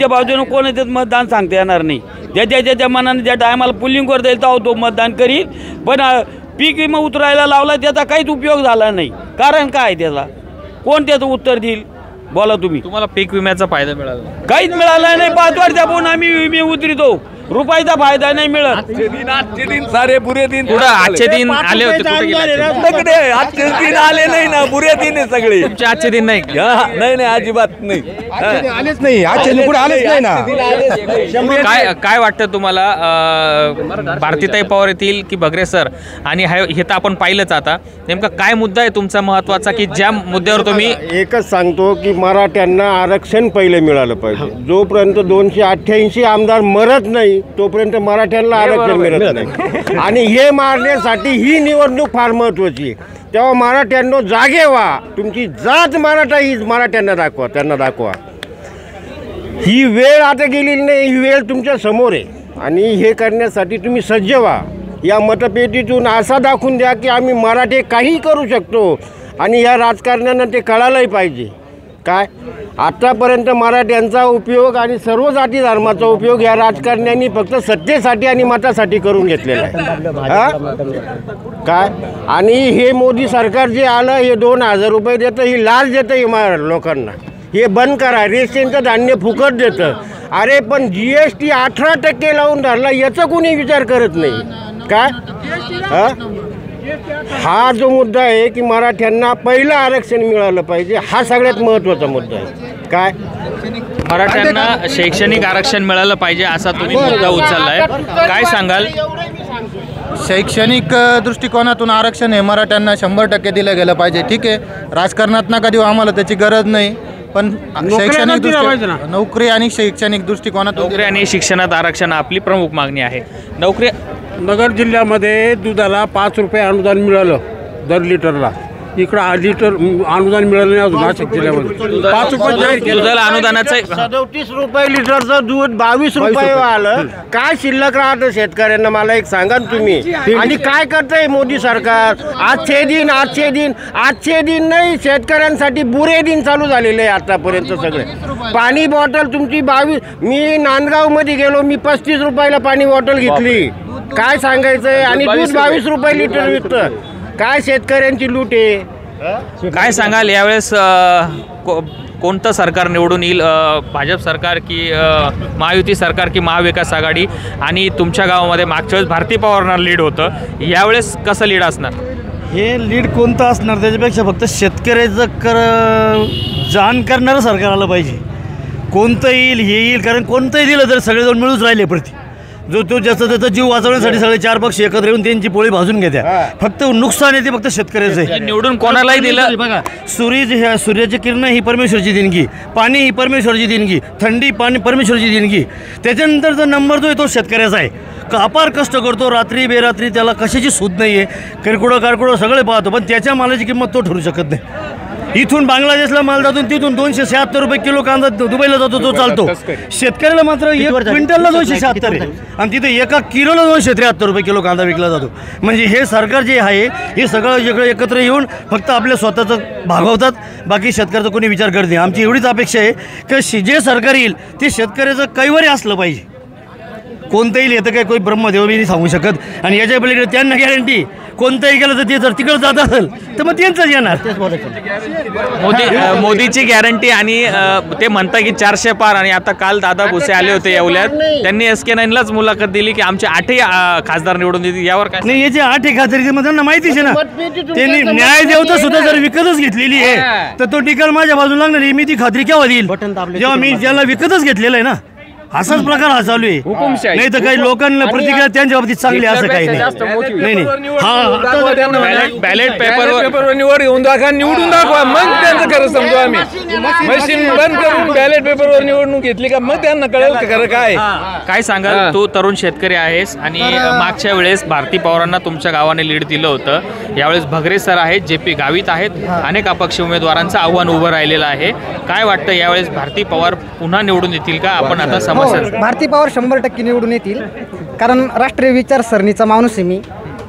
बाजूनं कोण येतात मतदान सांगता येणार नाही. ज्याच्या मनाने ज्या टायमाला पुलिंग करता येईल तो मतदान करील, पण पीक विमा उतरायला लावला त्याचा काहीच उपयोग झाला नाही. कारण काय त्याला, कोण त्याचं उत्तर देईल बोला तुम्ही? तुम्हाला पीक विम्याचा फायदा मिळाला? काहीच मिळाला नाही. 5 वर्षापासून आम्ही विमे उतरितो, रुपयाचा फायदा नाही मिळत. सारे बुरे दिन आजचे दिन आले होते, आजचे दिन आले नाही ना, बुरे दिन आहे सगळे. तुमचे आजचे दिन नाही? नाही अजिबात नाही, आलेच नाही. आजचे कुठे आलेच नाही ना. काय वाटतं तुम्हाला, भारतीताई पवार येतील की भगरे सर? आणि हे तर आपण पाहिलंच. आता नेमका काय मुद्दा आहे तुमचा महत्वाचा, की ज्या मुद्द्यावर तुम्ही? एकच सांगतो की मराठ्यांना आरक्षण पहिले मिळालं पाहिजे. जोपर्यंत 288 आमदार मरत नाही तोपर्यंत मराठ्यांना आरक्षण मिळत नाही. आणि हे मारण्यासाठी ही निवडणूक फार महत्त्वाची आहे. तेव्हा मराठ्यांनो जागे व्हा, तुमची जात मराठा ही मराठ्यांना दाखवा, त्यांना दाखवा. ही वेळ आता गेलेली नाही, ही वेळ तुमच्या समोर आहे आणि हे करण्यासाठी तुम्ही सज्ज व्हा. या मतपेटीतून असा दाखवून द्या की आम्ही मराठे काही करू शकतो आणि या राजकारण्यांना ते कळायलाही पाहिजे. काय आतापर्यंत मराठ्यांचा उपयोग आणि सर्व जाती धर्माचा उपयोग या राजकारण्यांनी फक्त सत्तेसाठी आणि मतासाठी करून घेतलेला आहे. काय आणि हे मोदी सरकार जे आलं, हे 2000 रुपये देतं, ही लाच देतं हे लोकांना. हे बंद करा. रेशनचं धान्य फुकट देतं. अरे पण GST 18% लावून धरला, याचा कोणी विचार करत नाही. काय हा जो मुद्दा आहे की मराठ्यांना पहिलं आरक्षण मिळालं पाहिजे, हा सगळ्यात महत्त्वाचा मुद्दा आहे. काय मराठ्यांना शैक्षणिक आरक्षण मिळालं पाहिजे असा तुम्ही मुद्दा उचललाय, काय सांगाल? शैक्षणिक दृष्टिकोनातून आरक्षण हे मराठ्यांना 100% दिलं गेलं पाहिजे. ठीक आहे, राजकारणात नका देऊ, आम्हाला त्याची गरज नाही, पण शैक्षणिक नोकरी आणि शैक्षणिक दृष्टिकोनात, नोकरी आणि शिक्षणात आरक्षण आपली प्रमुख मागणी आहे. नोकरी नगर जिल्ह्यामध्ये दुधाला 5 रुपये अनुदान मिळालं दर लिटरला. इकडं लिटर अनुदान मिळालं नाही अजून नाशिक जिल्ह्यामध्ये. 5 रुपये दुधाला अनुदानाचं 37 रुपये लिटरचं दूध 22 रुपये आलं. काय शिल्लक राहतं शेतकऱ्यांना मला एक सांगा तुम्ही. आणि काय करतंय मोदी सरकार? आजचे दिन नाही, शेतकऱ्यांसाठी बुरे दिन चालू झालेले आहे आतापर्यंत सगळे. पाणी बॉटल तुमची 22, मी नांदगावमध्ये गेलो, मी 35 रुपयाला पाणी बॉटल घेतली. काय सांगायचंय. आणि दूध 22 रुपये लिटर विकतं. काय शेतकऱ्यांची लूट आहे. काय सांगाल यावेळेस कोणतं सरकार निवडून येईल, भाजप सरकार की महायुती सरकार की महाविकास आघाडी? आणि तुमच्या गावामध्ये मागच्या वेळेस भारती पवारांना लीड होतं, यावेळेस कसं लीड असणार? हे लीड कोणतं असणार त्याच्यापेक्षा फक्त शेतकऱ्याचं जाण करणारं सरकार आलं पाहिजे. कोणतं येईल हे येईल, कारण कोणतंही दिलं तर सगळेजण मिळूच राहिले प्रति जो तो ज्याचा त्याचा जीव वाचवण्यासाठी सगळे 4 पक्ष एकत्र येऊन त्यांची पोळी भाजून घेत्या. फक्त नुकसान येते फक्त शेतकऱ्याचं आहे. निवडून कोणालाही दिलं बघा, सूर्याची किरण ही परमेश्वरची देणगी, पाणी ही परमेश्वरची देणगी, थंडी पाणी परमेश्वरची देणगी. त्याच्यानंतर जो नंबर जो आहे तो शेतकऱ्याचा आहे. अपार कष्ट करतो, रात्री बेरात्री, त्याला कशाची सूद नाही आहे. कारकुडं सगळे पाहतो, पण त्याच्या मालाची किंमत तो ठरू शकत नाही. इथून बांगलादेशला माल जातो, तिथून 276 रुपये किलो कांदा दुबईला जातो, तो चालतो. शेतकऱ्याला मात्र 1 क्विंटलला 276 आहे आणि तिथे 1 किलोला 273 रुपये किलो कांदा विकला जातो. म्हणजे हे सरकार जे आहे हे सगळं एकत्र येऊन फक्त आपल्या स्वतःचं भागवतात, बाकी शेतकऱ्याचा कोणी विचार करत नाही. आमची एवढीच अपेक्षा आहे की जे सरकार येईल ते शेतकऱ्याचं कैवारी असलं पाहिजे. कोणतंही येतं काय कोणी ब्रह्मदेव मी नाही सांगू शकत. आणि याच्या पलीकडे त्यांना गॅरंटी कोणतंही केलं तर ते जर तिकडं जात असेल तर मग त्यांचंच येणार. मोदीची गॅरंटी. आणि ते म्हणता की 400 पार. आणि आता काल दादा भुसे आले होते येवल्यात, त्यांनी SK9लाच मुलाखत दिली की आमचे 8ही खासदार निवडून देतील. यावर काय नाही, याचे 8 खासदार मग त्यांना माहितीच आहे ना. त्यांनी न्याय देवता सुद्धा जर विकतच घेतलेली आहे तर तो निकाल माझ्या बाजूला लागणार आहे. मी ती खात्री केव्हा देईल जेव्हा मी ज्याला विकतच घेतलेलं आहे ना. असाच प्रकार हा चालू आहे. नाही तर काही लोकांना प्रतिक्रिया त्यांच्या बाबतीत चांगली असं काही नाही. बॅलेट पेपरवर निवड येऊन दाखवा, निवडून दाखवा, मग त्यांचं खरं समजू. आम्ही मशीन बंद करून बॅलेट पेपरवर निवडणूक घेतली का मग त्यांना कळेल खरं काय. काय सांगाल, तू तरुण शेतकरी आहेस आणि मागच्या वेळेस भारती पवारांना तुमच्या गावाने लीड दिलं होतं. यावेळेस भगरे सर आहेत, JP गावित आहेत, अनेक अपक्ष उमेदवारांचं आव्हान उभं राहिलेलं आहे. काय वाटतं यावेळेस भारती पवार पुन्हा निवडून येतील का? आपण आता भारती पवार 100% निवडून येतील, कारण राष्ट्रीय विचारसरणीचा माणूस आहे मी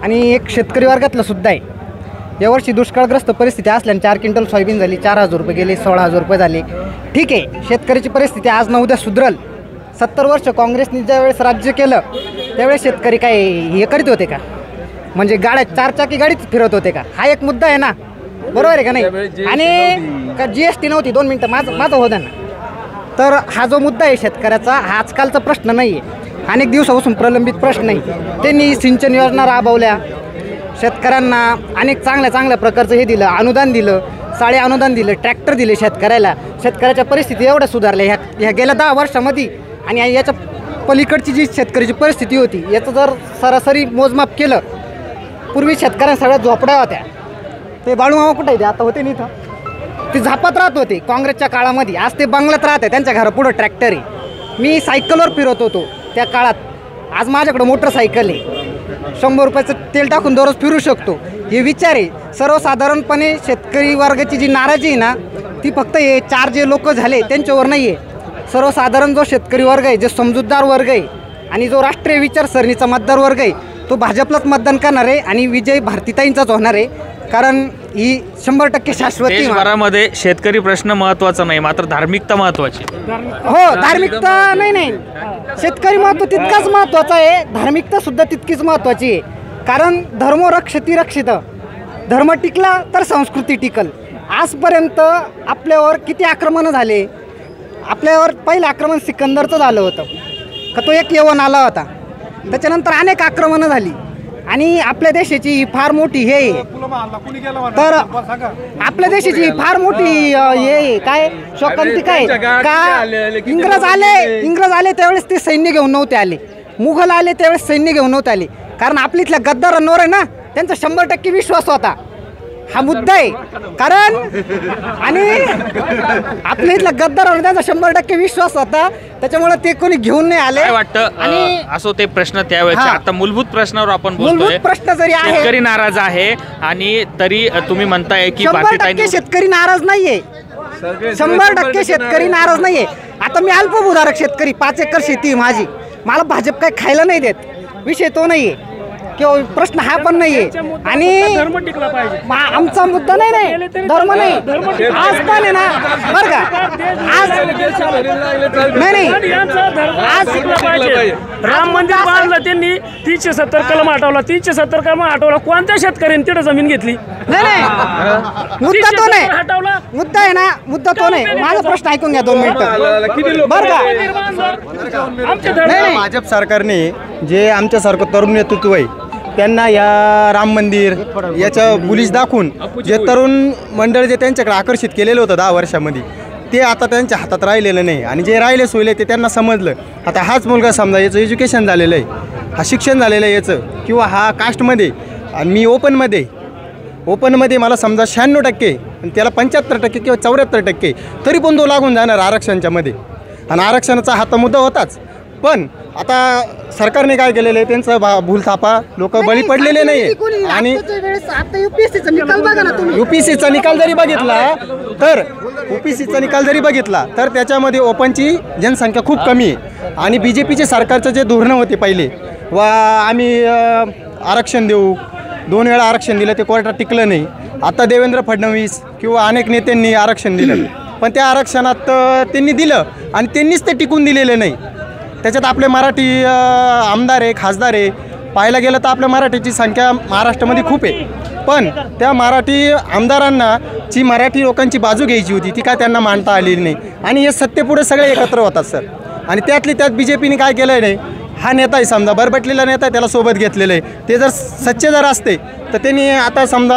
आणि एक शेतकरी वर्गातला सुद्धा आहे. यावर्षी दुष्काळग्रस्त परिस्थिती असल्याने 4 क्विंटल सोयाबीन झाली, 4,000 रुपये गेले, 16,000 रुपये झाले. ठीक आहे, शेतकऱ्याची परिस्थिती आज ना उद्या सुधरल. 70 वर्ष काँग्रेसने ज्यावेळेस राज्य केलं त्यावेळेस शेतकरी काय हे करीत होते का? म्हणजे गाड्या 4 चाकी गाडीच फिरत होते का? हा एक मुद्दा आहे ना, बरोबर आहे का नाही? आणि का GST नव्हती. 2 मिनटं माझं होतं ना. तर हा जो मुद्दा आहे शेतकऱ्याचा, हा आजकालचा प्रश्न नाही आहे, अनेक दिवसापासून प्रलंबित प्रश्न नाही. त्यांनी सिंचन योजना राबवल्या, शेतकऱ्यांना अनेक चांगल्या प्रकारचं हे दिलं, अनुदान दिलं, साडे अनुदान दिलं, ट्रॅक्टर दिले शेतकऱ्याला. शेतकऱ्याच्या परिस्थिती एवढ्या सुधारल्या ह्या गेल्या 10 वर्षामध्ये. आणि याच्या पलीकडची जी शेतकऱ्याची परिस्थिती होती याचं जर सरासरी मोजमाप केलं, पूर्वी शेतकऱ्या सगळ्या झोपड्या होत्या. ते बाळूमामा कुठे आहे? आता होते नाही इथं, ते झापात राहत होते काँग्रेसच्या काळामध्ये. आज ते बंगल्यात राहते, त्यांच्या घरापुढं ट्रॅक्टर आहे. मी सायकलवर फिरत होतो त्या काळात, आज माझ्याकडं मोटरसायकल आहे. 100 रुपयाचं तेल टाकून दररोज फिरू शकतो. हे विचार आहे. सर्वसाधारणपणे शेतकरी वर्गाची जी नाराजी आहे ना, ती फक्त हे 4 जे लोक झाले त्यांच्यावर नाही आहे. सर्वसाधारण जो शेतकरी वर्ग आहे, जो समजूतदार वर्ग आहे आणि जो राष्ट्रीय विचारसरणीचा मतदार वर्ग आहे तो भाजपलाच मतदान करणार आहे आणि विजय भारतीताईंचाच होणार आहे. कारण ही 100% शाश्वती. देशभरामध्ये शेतकरी प्रश्न महत्त्वाचा नाही, मात्र धार्मिकता महत्त्वाची. हो, धार्मिकता नाही, शेतकरी महत्त्व तितकाच महत्त्वाचा आहे, धार्मिकता सुद्धा तितकीच महत्त्वाची आहे. कारण धर्मो रक्षति रक्षित, धर्म टिकला तर संस्कृती टिकल. आजपर्यंत आपल्यावर किती आक्रमणं झाले. आपल्यावर पहिलं आक्रमण सिकंदरचं झालं होतं का, तो एक यवन आला होता. त्याच्यानंतर अनेक आक्रमणं झाली आणि आपल्या देशाची फार मोठी हे तर आपल्या देशाची फार मोठी हे काय शोकांतिका आहे का. इंग्रज आले त्यावेळेस ते सैन्य घेऊन नव्हते आले, मुघल आले त्यावेळेस सैन्य घेऊन नव्हते आले, कारण आपल्या इथल्या गद्दारांवर आहे ना त्यांचा 100% विश्वास होता. हा मुद्दा आहे. कारण आणि आपल्या इथल्या गद्दारांवर त्यांचा 100% विश्वास होता, त्याच्यामुळे ते कोणी घेऊन नाही आले. काय वाटतं आणि असो ते प्रश्न त्यावेळेचे. आता मूलभूत प्रश्नावर आपण बोलतोय. प्रश्न जरी आहे, शेतकरी नाराज आहे आणि तरी तुम्ही म्हणताय की 100% शेतकरी नाराज नाहीये. 100% शेतकरी नाराज नाहीये. आता मी अल्पभूधारक शेतकरी, 5 एकर शेती माझी, मला भाजप काय खायला नाही देत, विषय तो नाहीये. किंवा प्रश्न हा पण नाही आहे. आणि धर्म टिकला पाहिजे. आमचा मुद्दा नाही धर्म नाही. आज पण आहे ना बरं का आज नाही आज राम मंदिर बांधलं त्यांनी 370 कलम हटवला. 370 कलम हटवला. कोणत्या शेतकऱ्यांनी तिथं जमीन घेतली? नाही मुद्दा तो नाही. मुद्दा आहे ना मुद्दा तो नाही. माझा प्रश्न ऐकून घ्या 2 मिनिटं बरं का. भाजप सरकारने जे आमच्यासारखं तरुण नेतृत्व आहे त्यांना या राम मंदिर याच्या बुलिश दाखवून जे तरुण मंडळ जे त्यांच्याकडे आकर्षित केलेलं होतं 10 वर्षामध्ये ते आता त्यांच्या हातात राहिलेलं नाही. आणि जे राहिले सोयले ते त्यांना समजलं. आता हाच मुलगा समजा याचं एज्युकेशन झालेलं आहे, हा शिक्षण झालेलं आहे याचं, किंवा हा कास्टमध्ये आणि मी ओपनमध्ये मला समजा 96% आणि त्याला 75% किंवा 74%, तरी पण तो लागून जाणार आरक्षणाच्यामध्ये. आणि आरक्षणाचा हा तर मुद्दा होताच. पण आता सरकारने काय केलेलं आहे त्यांचं भूलथापा लोक बळी पडलेले नाही. आणि UPSCचा निकाल जरी बघितला तर त्याच्यामध्ये ओपनची जनसंख्या खूप कमी आहे. आणि BJPचे सरकारचं जे धोरणं होते पहिले वा आम्ही आरक्षण देऊ, 2 वेळा आरक्षण दिलं ते कोर्टात टिकलं नाही. आता देवेंद्र फडणवीस किंवा अनेक नेत्यांनी आरक्षण दिलं पण त्या आरक्षणात त्यांनी दिलं आणि त्यांनीच ते टिकून दिलेलं नाही. त्याच्यात आपले मराठी आमदार आहे, खासदार आहे. पाहायला गेलं तर आपल्या मराठीची संख्या महाराष्ट्रामध्ये खूप आहे. पण त्या मराठी आमदारांना जी मराठी लोकांची बाजू घ्यायची होती ती काय त्यांना मांडता आलेली नाही. आणि हे सत्तेपुढे सगळे एकत्र होतात सर. आणि त्यात BJPने काय केलं नाही, हा नेता आहे समजा बरबटलेला नेता आहे त्याला सोबत घेतलेलं आहे. ते जर सच्चे जर असते तर त्यांनी आता समजा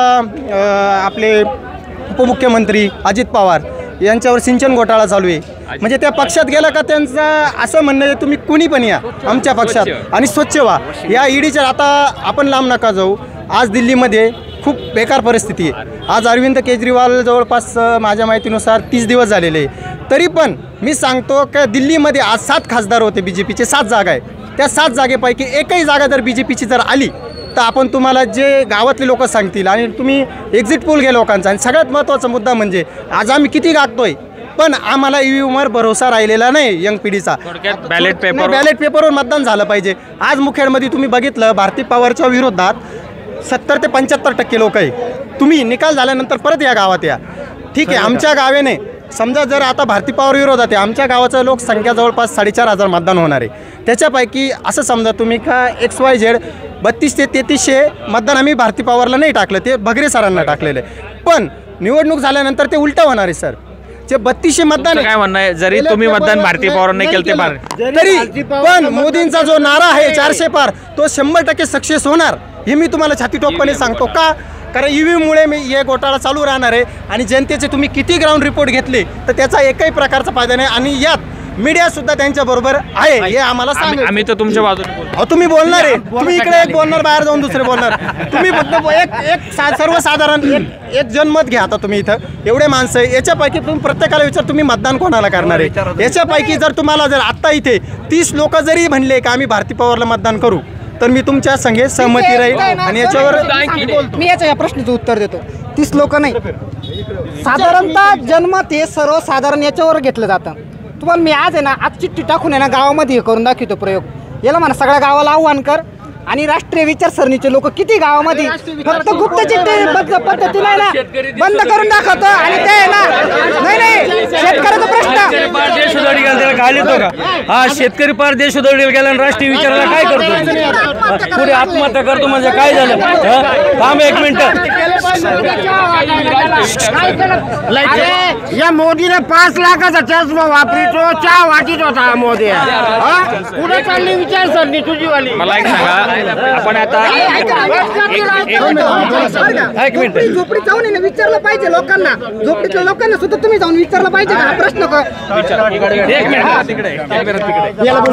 आपले उपमुख्यमंत्री अजित पवार यांच्यावर सिंचन घोटाळा चालू आहे. म्हणजे त्या पक्षात गेला का त्यांचं असं म्हणणं आहे तुम्ही कुणी पण या आमच्या पक्षात आणि स्वच्छ व्हा. या ईडीच्या आता आपण लांब नका जाऊ. आज दिल्लीमध्ये खूप बेकार परिस्थिती आहे. आज अरविंद केजरीवाल जवळपास माझ्या माहितीनुसार 30 दिवस झालेले आहे. तरी पण मी सांगतो की दिल्लीमध्ये आज 7 खासदार होते BJPचे, 7 जागा आहे. त्या 7 जागेपैकी एकही जागा जर BJPची जर आली तर आपण तुम्हाला जे गावातले लोक सांगतील आणि तुम्ही एक्झिट पोल घ्या लोकांचा. आणि सगळ्यात महत्त्वाचा मुद्दा म्हणजे आज आम्ही किती गागतोय पण आम्हाला EVMवर भरोसा राहिलेला नाही यंग पिढीचा. बॅलेट पेपरवर मतदान झालं पाहिजे. आज मुखेडमध्ये तुम्ही बघितलं भारती पवारच्या विरोधात 70 ते 75% लोक आहे. तुम्ही निकाल झाल्यानंतर परत या गावात या. ठीक आहे आमच्या गावाने समजा जर आता भारती पवार विरोधात आहे आमच्या गावाचं लोकसंख्या जवळपास 4,500 मतदान होणार आहे. त्याच्यापैकी असं समजा तुम्ही का XYZ 32 ते 3300 मतदान आम्ही भारती पवारला नाही टाकलं, ते भगरे सरांना टाकलेलं आहे. पण निवडणूक झाल्यानंतर ते उलटं होणार आहे सर. जे 3200 मतदान काय म्हणणं आहे जरी तुम्ही मतदान भारती पवार नाही केलं तरी पण मोदींचा जो नारा आहे 400 पार तो 100% सक्सेस होणार हे मी तुम्हाला छातीटोपपणे सांगतो. का कारण EVMमुळे हे घोटाळा चालू राहणार आहे. आणि जनतेचे तुम्ही किती ग्राउंड रिपोर्ट घेतले तर त्याचा एकही प्रकारचा फायदा नाही. आणि यात मीडिया सुद्धा त्यांच्याबरोबर आहे हे आम्हाला सांगा. आम्ही तर तुमच्या बाजूने तुम्ही बोलणार आहे. तुम्ही इकडे एक बोलणार बाहेर जाऊन दुसरे बोलणार. तुम्ही फक्त एक सर्वसाधारण एक जनमत घ्या. आता तुम्ही इथं एवढे माणसं आहे याच्यापैकी तुम्ही प्रत्येकाला विचार तुम्ही मतदान कोणाला करणार आहे. याच्यापैकी जर तुम्हाला जर आत्ता इथे 30 लोक जरी म्हणले का आम्ही भारती पवारला मतदान करू तर मी तुमच्या संगे सहमती राहील. आणि याच्यावर मी या प्रश्नाचं उत्तर देतो. 30 लोक नाही साधारणतः जनमत हे सर्वसाधारण याच्यावर घेतलं जातं. तुम्हाला मी आज आहे ना आज चिठ्ठी टाकून आहे ना गावामध्ये हे करून दाखवतो प्रयोग. याला म्हणा सगळ्या गावाला आव्हान कर. आणि राष्ट्रीय विचारसरणीचे लोक किती गावामध्ये फक्त गुप्त चिठ्ठी पद्धतीने आहे ना बंद करून दाखवतो. आणि ते आहे ना नाही शेतकऱ्याचा प्रश्न काय लिहितो का हा शेतकरी पार देश उधळीला गेला आणि राष्ट्रीय विचाराला काय करतो पुढे आत्महत्या करतो म्हणजे काय झालं. थांब 1 मिनिट. या मोदीने 5 लाखाचा चष्मा वापरितो चहा वाटीत होता मोदी. पुढे चालली विचारसरणी तुझीवाली. मला एक सांगा आपण आता एक मिनिट झोपडीत जाऊन विचारलं पाहिजे लोकांना. झोपडीतल्या लोकांना सुद्धा तुम्ही जाऊन विचारलं पाहिजे हा प्रश्न.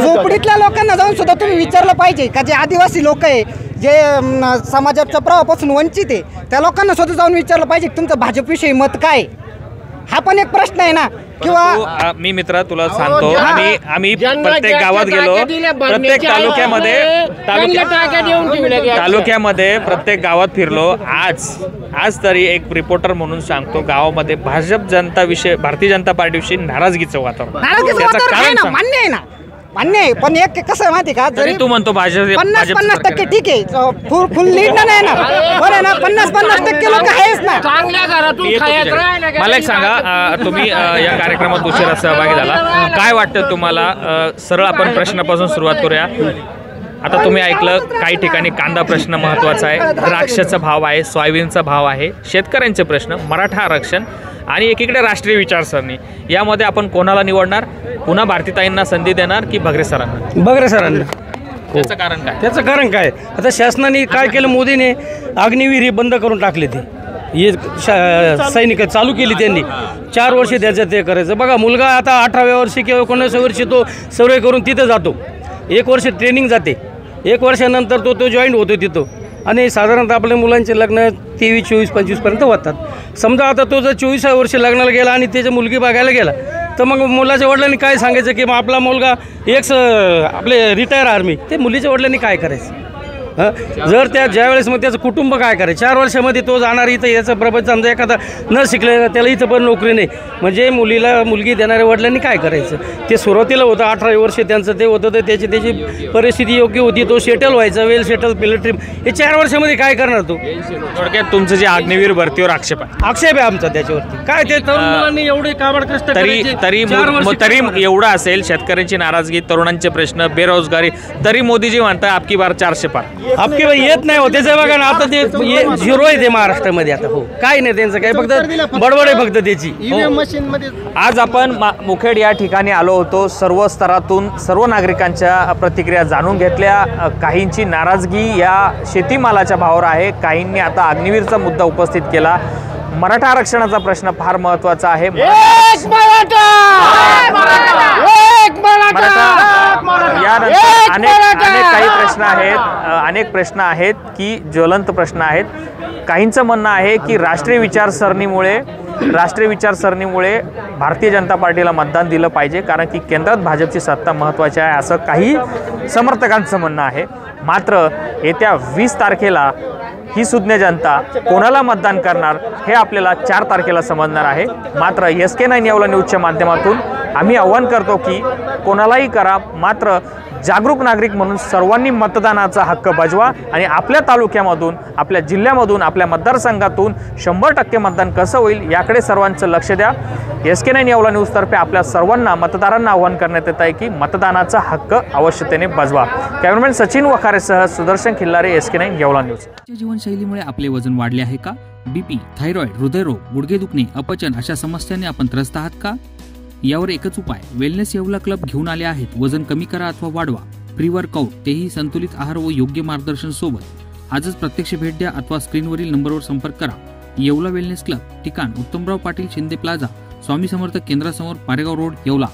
झोपडीतल्या लोकांना जाऊन सुद्धा तुम्ही विचारलं पाहिजे का जे आदिवासी लोक आहे जे समाजाच्या प्रवाहापासून वंचित आहे त्या लोकांना सुद्धा जाऊन विचारलं पाहिजे तुमचं भाजपविषयी मत काय. हा पण एक प्रश्न आहे ना. किंवा मी मित्रा तुला सांगतो आम्ही प्रत्येक गावात गेलो प्रत्येक तालुक्यामध्ये प्रत्येक गावात फिरलो. आज तरी एक रिपोर्टर म्हणून सांगतो गावामध्ये भारतीय जनता पार्टीविषयी नाराजगीचं वातावरण. मान्य आहे ना मान्य आहे, पण एक कसं आहे माहिती का, तरी तू म्हणतो भाजप 50% ठीक आहे, फुल लीड नाही येणार, बरं आहे ना, 50% लोक आहेच ना. मला एक सांगा, तुम्ही या कार्यक्रमात उशिरा सहभागी झाला, काय वाटतं तुम्हाला? सरळ आपण प्रश्नापासून सुरुवात करूया. आता तुम्ही ऐकलं, काही ठिकाणी कांदा प्रश्न महत्त्वाचा आहे, द्राक्षाचा भाव आहे, सोयाबीनचा भाव आहे, शेतकऱ्यांचे प्रश्न, मराठा आरक्षण आणि एकीकडे राष्ट्रीय विचारसरणी. यामध्ये आपण कोणाला निवडणार? पुन्हा भारतीताईंना संधी देणार की भगरे सरांना? भगरे सरांना. त्याचं कारण काय? त्याचं कारण काय, आता शासनाने काय केलं, मोदीने अग्निवीर बंद करून टाकले, ते हे सैनिक चालू केली त्यांनी. 4 वर्ष त्याचं ते करायचं. बघा, मुलगा आता 18व्या वर्षी किंवा 19व्या वर्षी तो सर्वे करून तिथं जातो, 1 वर्ष ट्रेनिंग जाते, 1 वर्षानंतर तो जॉईंट होतो तिथं, आणि साधारणतः आपल्या मुलांचे लग्न 23, 24, 25पर्यंत होतात. समजा आता तो जर 24व्या वर्षी लग्नाला गेला आणि त्याची मुलगी बघायला गेला, तर मग मुलाच्या वडिलांनी काय सांगायचं की मग आपला मुलगा आपले रिटायर आर्मी, ते मुलीच्या वडिलांनी काय करायचं? जर त्या ज्यावेळेस मग त्याचं कुटुंब काय करायचं? 4 वर्षामध्ये तो जाणार इथं, याचा प्रपंच समजा एखादा न शिकलेला, त्याला इथं पण नोकरी नाही, म्हणजे मुलगी देणाऱ्या वडिलांनी काय करायचं? ते सुरुवातीला होतं 18 वर्ष त्यांचं ते होतं, तर त्याची परिस्थिती योग्य होती, तो सेटल व्हायचा, वेल सेटल मिलिटरी. हे 4 वर्षामध्ये काय करणार तो? थोडक्यात तुमचं जे अग्निवीर भरतीवर आक्षेप आहे आमचा त्याच्यावरती. काय ते तरुण मुलांनी एवढे काबाड कष्ट तरी एवढं असेल, शेतकऱ्यांची नाराजगी, तरुणांचे प्रश्न, बेरोजगारी, तरी मोदीजी म्हणतात आपकी बार 400 पार. आपकी येत नाही हो, त्याचं बघा ना, आता ते 0 आहे ते महाराष्ट्रामध्ये आता. हो, काय नाही त्यांचं, काय फक्त बडबड आहे फक्त त्याची. आज आपण मुखेड या ठिकाणी आलो होतो, सर्व स्तरातून सर्व नागरिकांच्या प्रतिक्रिया जाणून घेतल्या. काहींची नाराजगी या शेतीमालाच्या भावावर आहे, काहींनी आता अग्निवीरचा मुद्दा उपस्थित केला. मराठा आरक्षणाचा प्रश्न फार महत्त्वाचा आहे. अनेक प्रश्न आहेत की ज्वलंत प्रश्न आहेत. काहींचं म्हणणं आहे की राष्ट्रीय विचारसरणीमुळे भारतीय जनता पार्टीला मतदान दिलं पाहिजे, कारण की केंद्रात भाजपची सत्ता महत्त्वाची आहे, असं काही समर्थकांचं म्हणणं आहे. मात्र येत्या 20 तारखेला ही सुज्ञ जनता कोणाला मतदान करणार हे आपल्याला 4 तारखेला समजणार आहे. मात्र SK9 येवला न्यूजच्या माध्यमातून आम्ही आव्हान करतो की कोणालाही करा, मात्र जागरूक नागरिक म्हणून सर्वांनी मतदानाचा हक्क बजवा आणि आपल्या तालुक्यामधून, आपल्या जिल्ह्यामधून, आपल्या मतदारसंघातून 100% मतदान कसं होईल याकडे सर्वांचं लक्ष द्या. SK9 येवला न्यूजतर्फे आपल्या सर्वांना मतदारांना आवाहन करण्यात येत आहे की मतदानाचा हक्क अवश्यतेने बजवा. कॅमेरामॅन सचिन वखारेसह सुदर्शन खिल्लारे, SK9 येवला न्यूज. जीवनशैलीमुळे आपले वजन वाढले आहे का? BP, थायरॉइड, हृदयरोग, गुडघे दुखणे, अपचन अशा समस्यांनी आपण त्रस्त आहात का? यावर एकच उपाय, वेलनेस येवला क्लब घेऊन आले आहेत. वजन कमी करा अथवा वाढवा, प्री वर्कआउट, तेही संतुलित आहार व योग्य मार्गदर्शन सोबत. आजच प्रत्यक्ष भेट द्या अथवा स्क्रीनवरील नंबरवर संपर्क करा. येवला वेलनेस क्लब, ठिकाण उत्तमराव पाटील शिंदे प्लाझा, स्वामी समर्थ केंद्रासमोर, पारेगाव रोड, येवला.